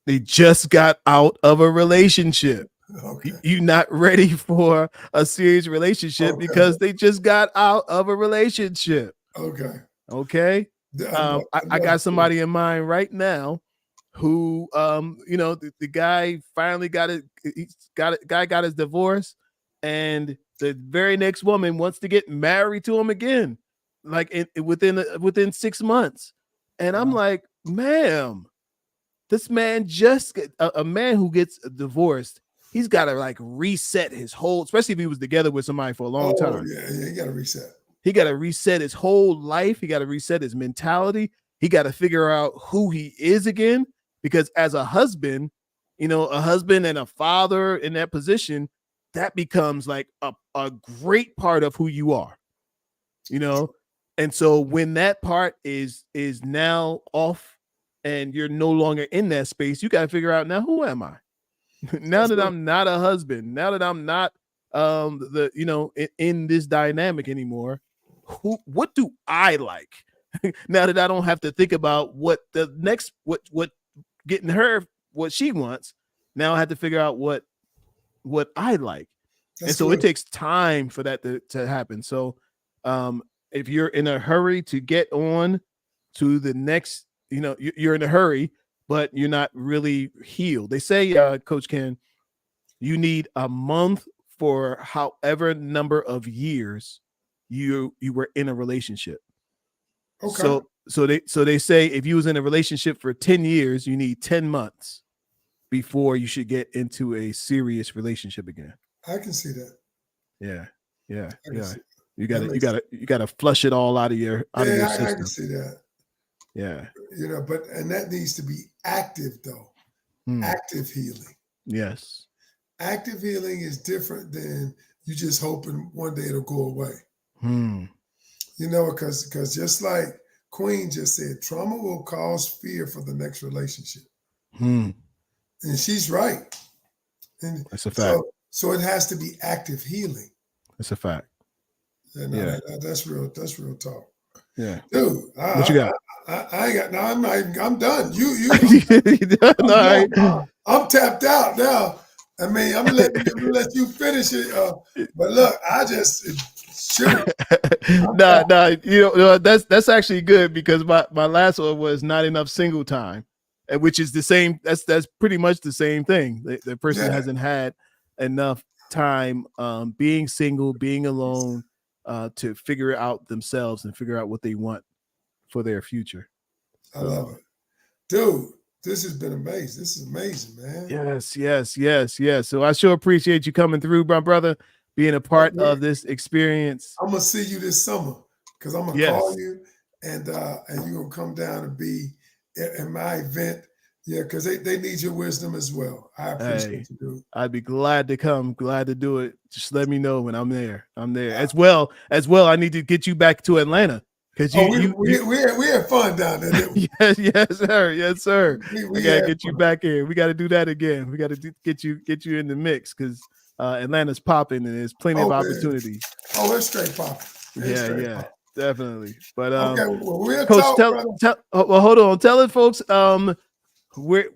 they just got out of a relationship. Okay. You're not ready for a serious relationship Okay. because they just got out of a relationship. Okay. Okay. I Another got story. somebody in mind right now who, the guy finally got it. Guy got his divorce, and the very next woman wants to get married to him again, like within 6 months. And I'm Wow. like, ma'am, this man just a man who gets divorced. He's got to like reset his whole, especially if he was together with somebody for a long Oh time. yeah. You got to reset. He got to reset his whole life. He got to reset his mentality. He got to figure out who he is again. Because as a husband, a husband and a father in that position, that becomes like a great part of who you are. You know, And so when that part is now off and you're no longer in that space, you got to figure out, now who am I? Now That's that right. I'm not a husband, now that I'm not in this dynamic anymore, what do I like? Now that I don't have to think about what the next what getting her what she wants, now I have to figure out what I like. And That's so it good. takes time for that to happen. So um if you're in a hurry to get on to the next, you're in a hurry, but you're not really healed. They say, Coach Ken, you need a month for however number of years you were in a relationship. Okay. So they say if you was in a relationship for 10 years, you need 10 months before you should get into a serious relationship again. I can see that. Yeah. Yeah. I can Yeah. see You that gotta you makes gotta you gotta flush it all out of your I can system. see that. Yeah. But and that needs to be active though. Hmm. Active healing. Yes. Active healing is different than you just hoping one day it'll go away. Hmm. Because just like Queen just said, trauma will cause fear for the next relationship, Hmm. and she's right. And That's a fact. so it has to be active healing. That's a fact. And Yeah. that's real. That's real talk, Yeah. dude. What you got? I ain't got. No, I'm not. Even, I'm done. All I'm right. done. I'm tapped out now. I mean, I'm gonna let you finish it. But look, I just shoot. I'm Nah, tapped. nah. That's actually good because my last one was not enough single time, which is the same. That's pretty much the same thing. The person Yeah, hasn't had enough time being single, being alone, to figure it out themselves and figure out what they want for their future. I love So it, dude. This has been amazing. This is amazing, man. yes, yes, yes, yes. So I sure appreciate you coming through, my brother, being a part Look, of this experience. I'm gonna see you this summer because I'm gonna call Yes. you and you're gonna come down and be in my event. Yeah, because they need your wisdom as well. I Hey, appreciate you, dude. I'd be glad to come, glad to do it. Just let me know when I'm there. I'm there. As well, I need to get you back to Atlanta because you Oh, you you we had fun down there, didn't yes, yes, sir. Yes, sir. we? I We gotta had get you fun. back here. We gotta do that again. We gotta get you in the mix because Atlanta's popping and there's plenty of Oh man. opportunity. Oh, it's straight popping. It's Yeah, straight yeah, popping. definitely. But Okay, well, we'll Coach, talk, tell brother. tell well, hold on. Tell it folks where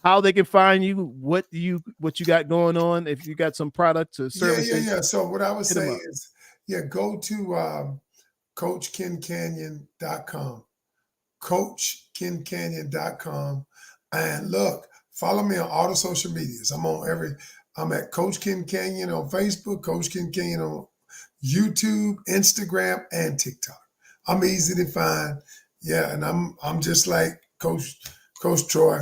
how they can find you, what you got going on, if you got some products or services, Yeah. So what I would hit them say up. is, go to CoachKenCanyon.com. CoachKenCanyon.com. And look, follow me on all the social medias. I'm at Coach Ken Canyon on Facebook, Coach Ken Canyon on YouTube, Instagram, and TikTok. I'm easy to find. Yeah, and I'm just like Coach Troy,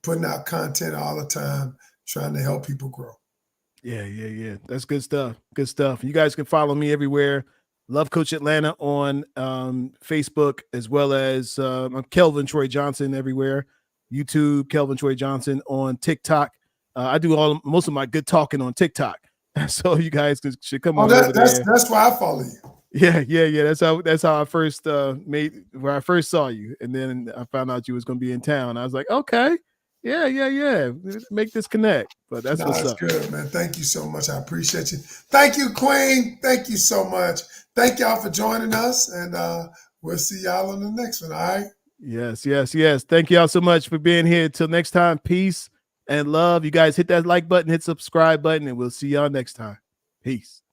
putting out content all the time, trying to help people grow. Yeah, yeah, yeah. That's good stuff. Good stuff. You guys can follow me everywhere. Love Coach Atlanta on Facebook, as well as I'm Kelvin Troy Johnson everywhere. YouTube, Kelvin Troy Johnson on TikTok. I do most of my good talking on TikTok. So you guys should come Oh, on over there. that's why I follow you. Yeah, yeah, yeah. That's how I first where I first saw you, and then I found out you was gonna be in town. I was like, okay, yeah, yeah, yeah. Make this connect. But that's No, what's it's up. good, man. Thank you so much. I appreciate you. Thank you, Queen. Thank you so much. Thank y'all for joining us, and we'll see y'all on the next one. All right. Yes, yes, yes. Thank y'all so much for being here. Till next time, peace and love. You guys hit that like button, hit subscribe button, and we'll see y'all next time. Peace.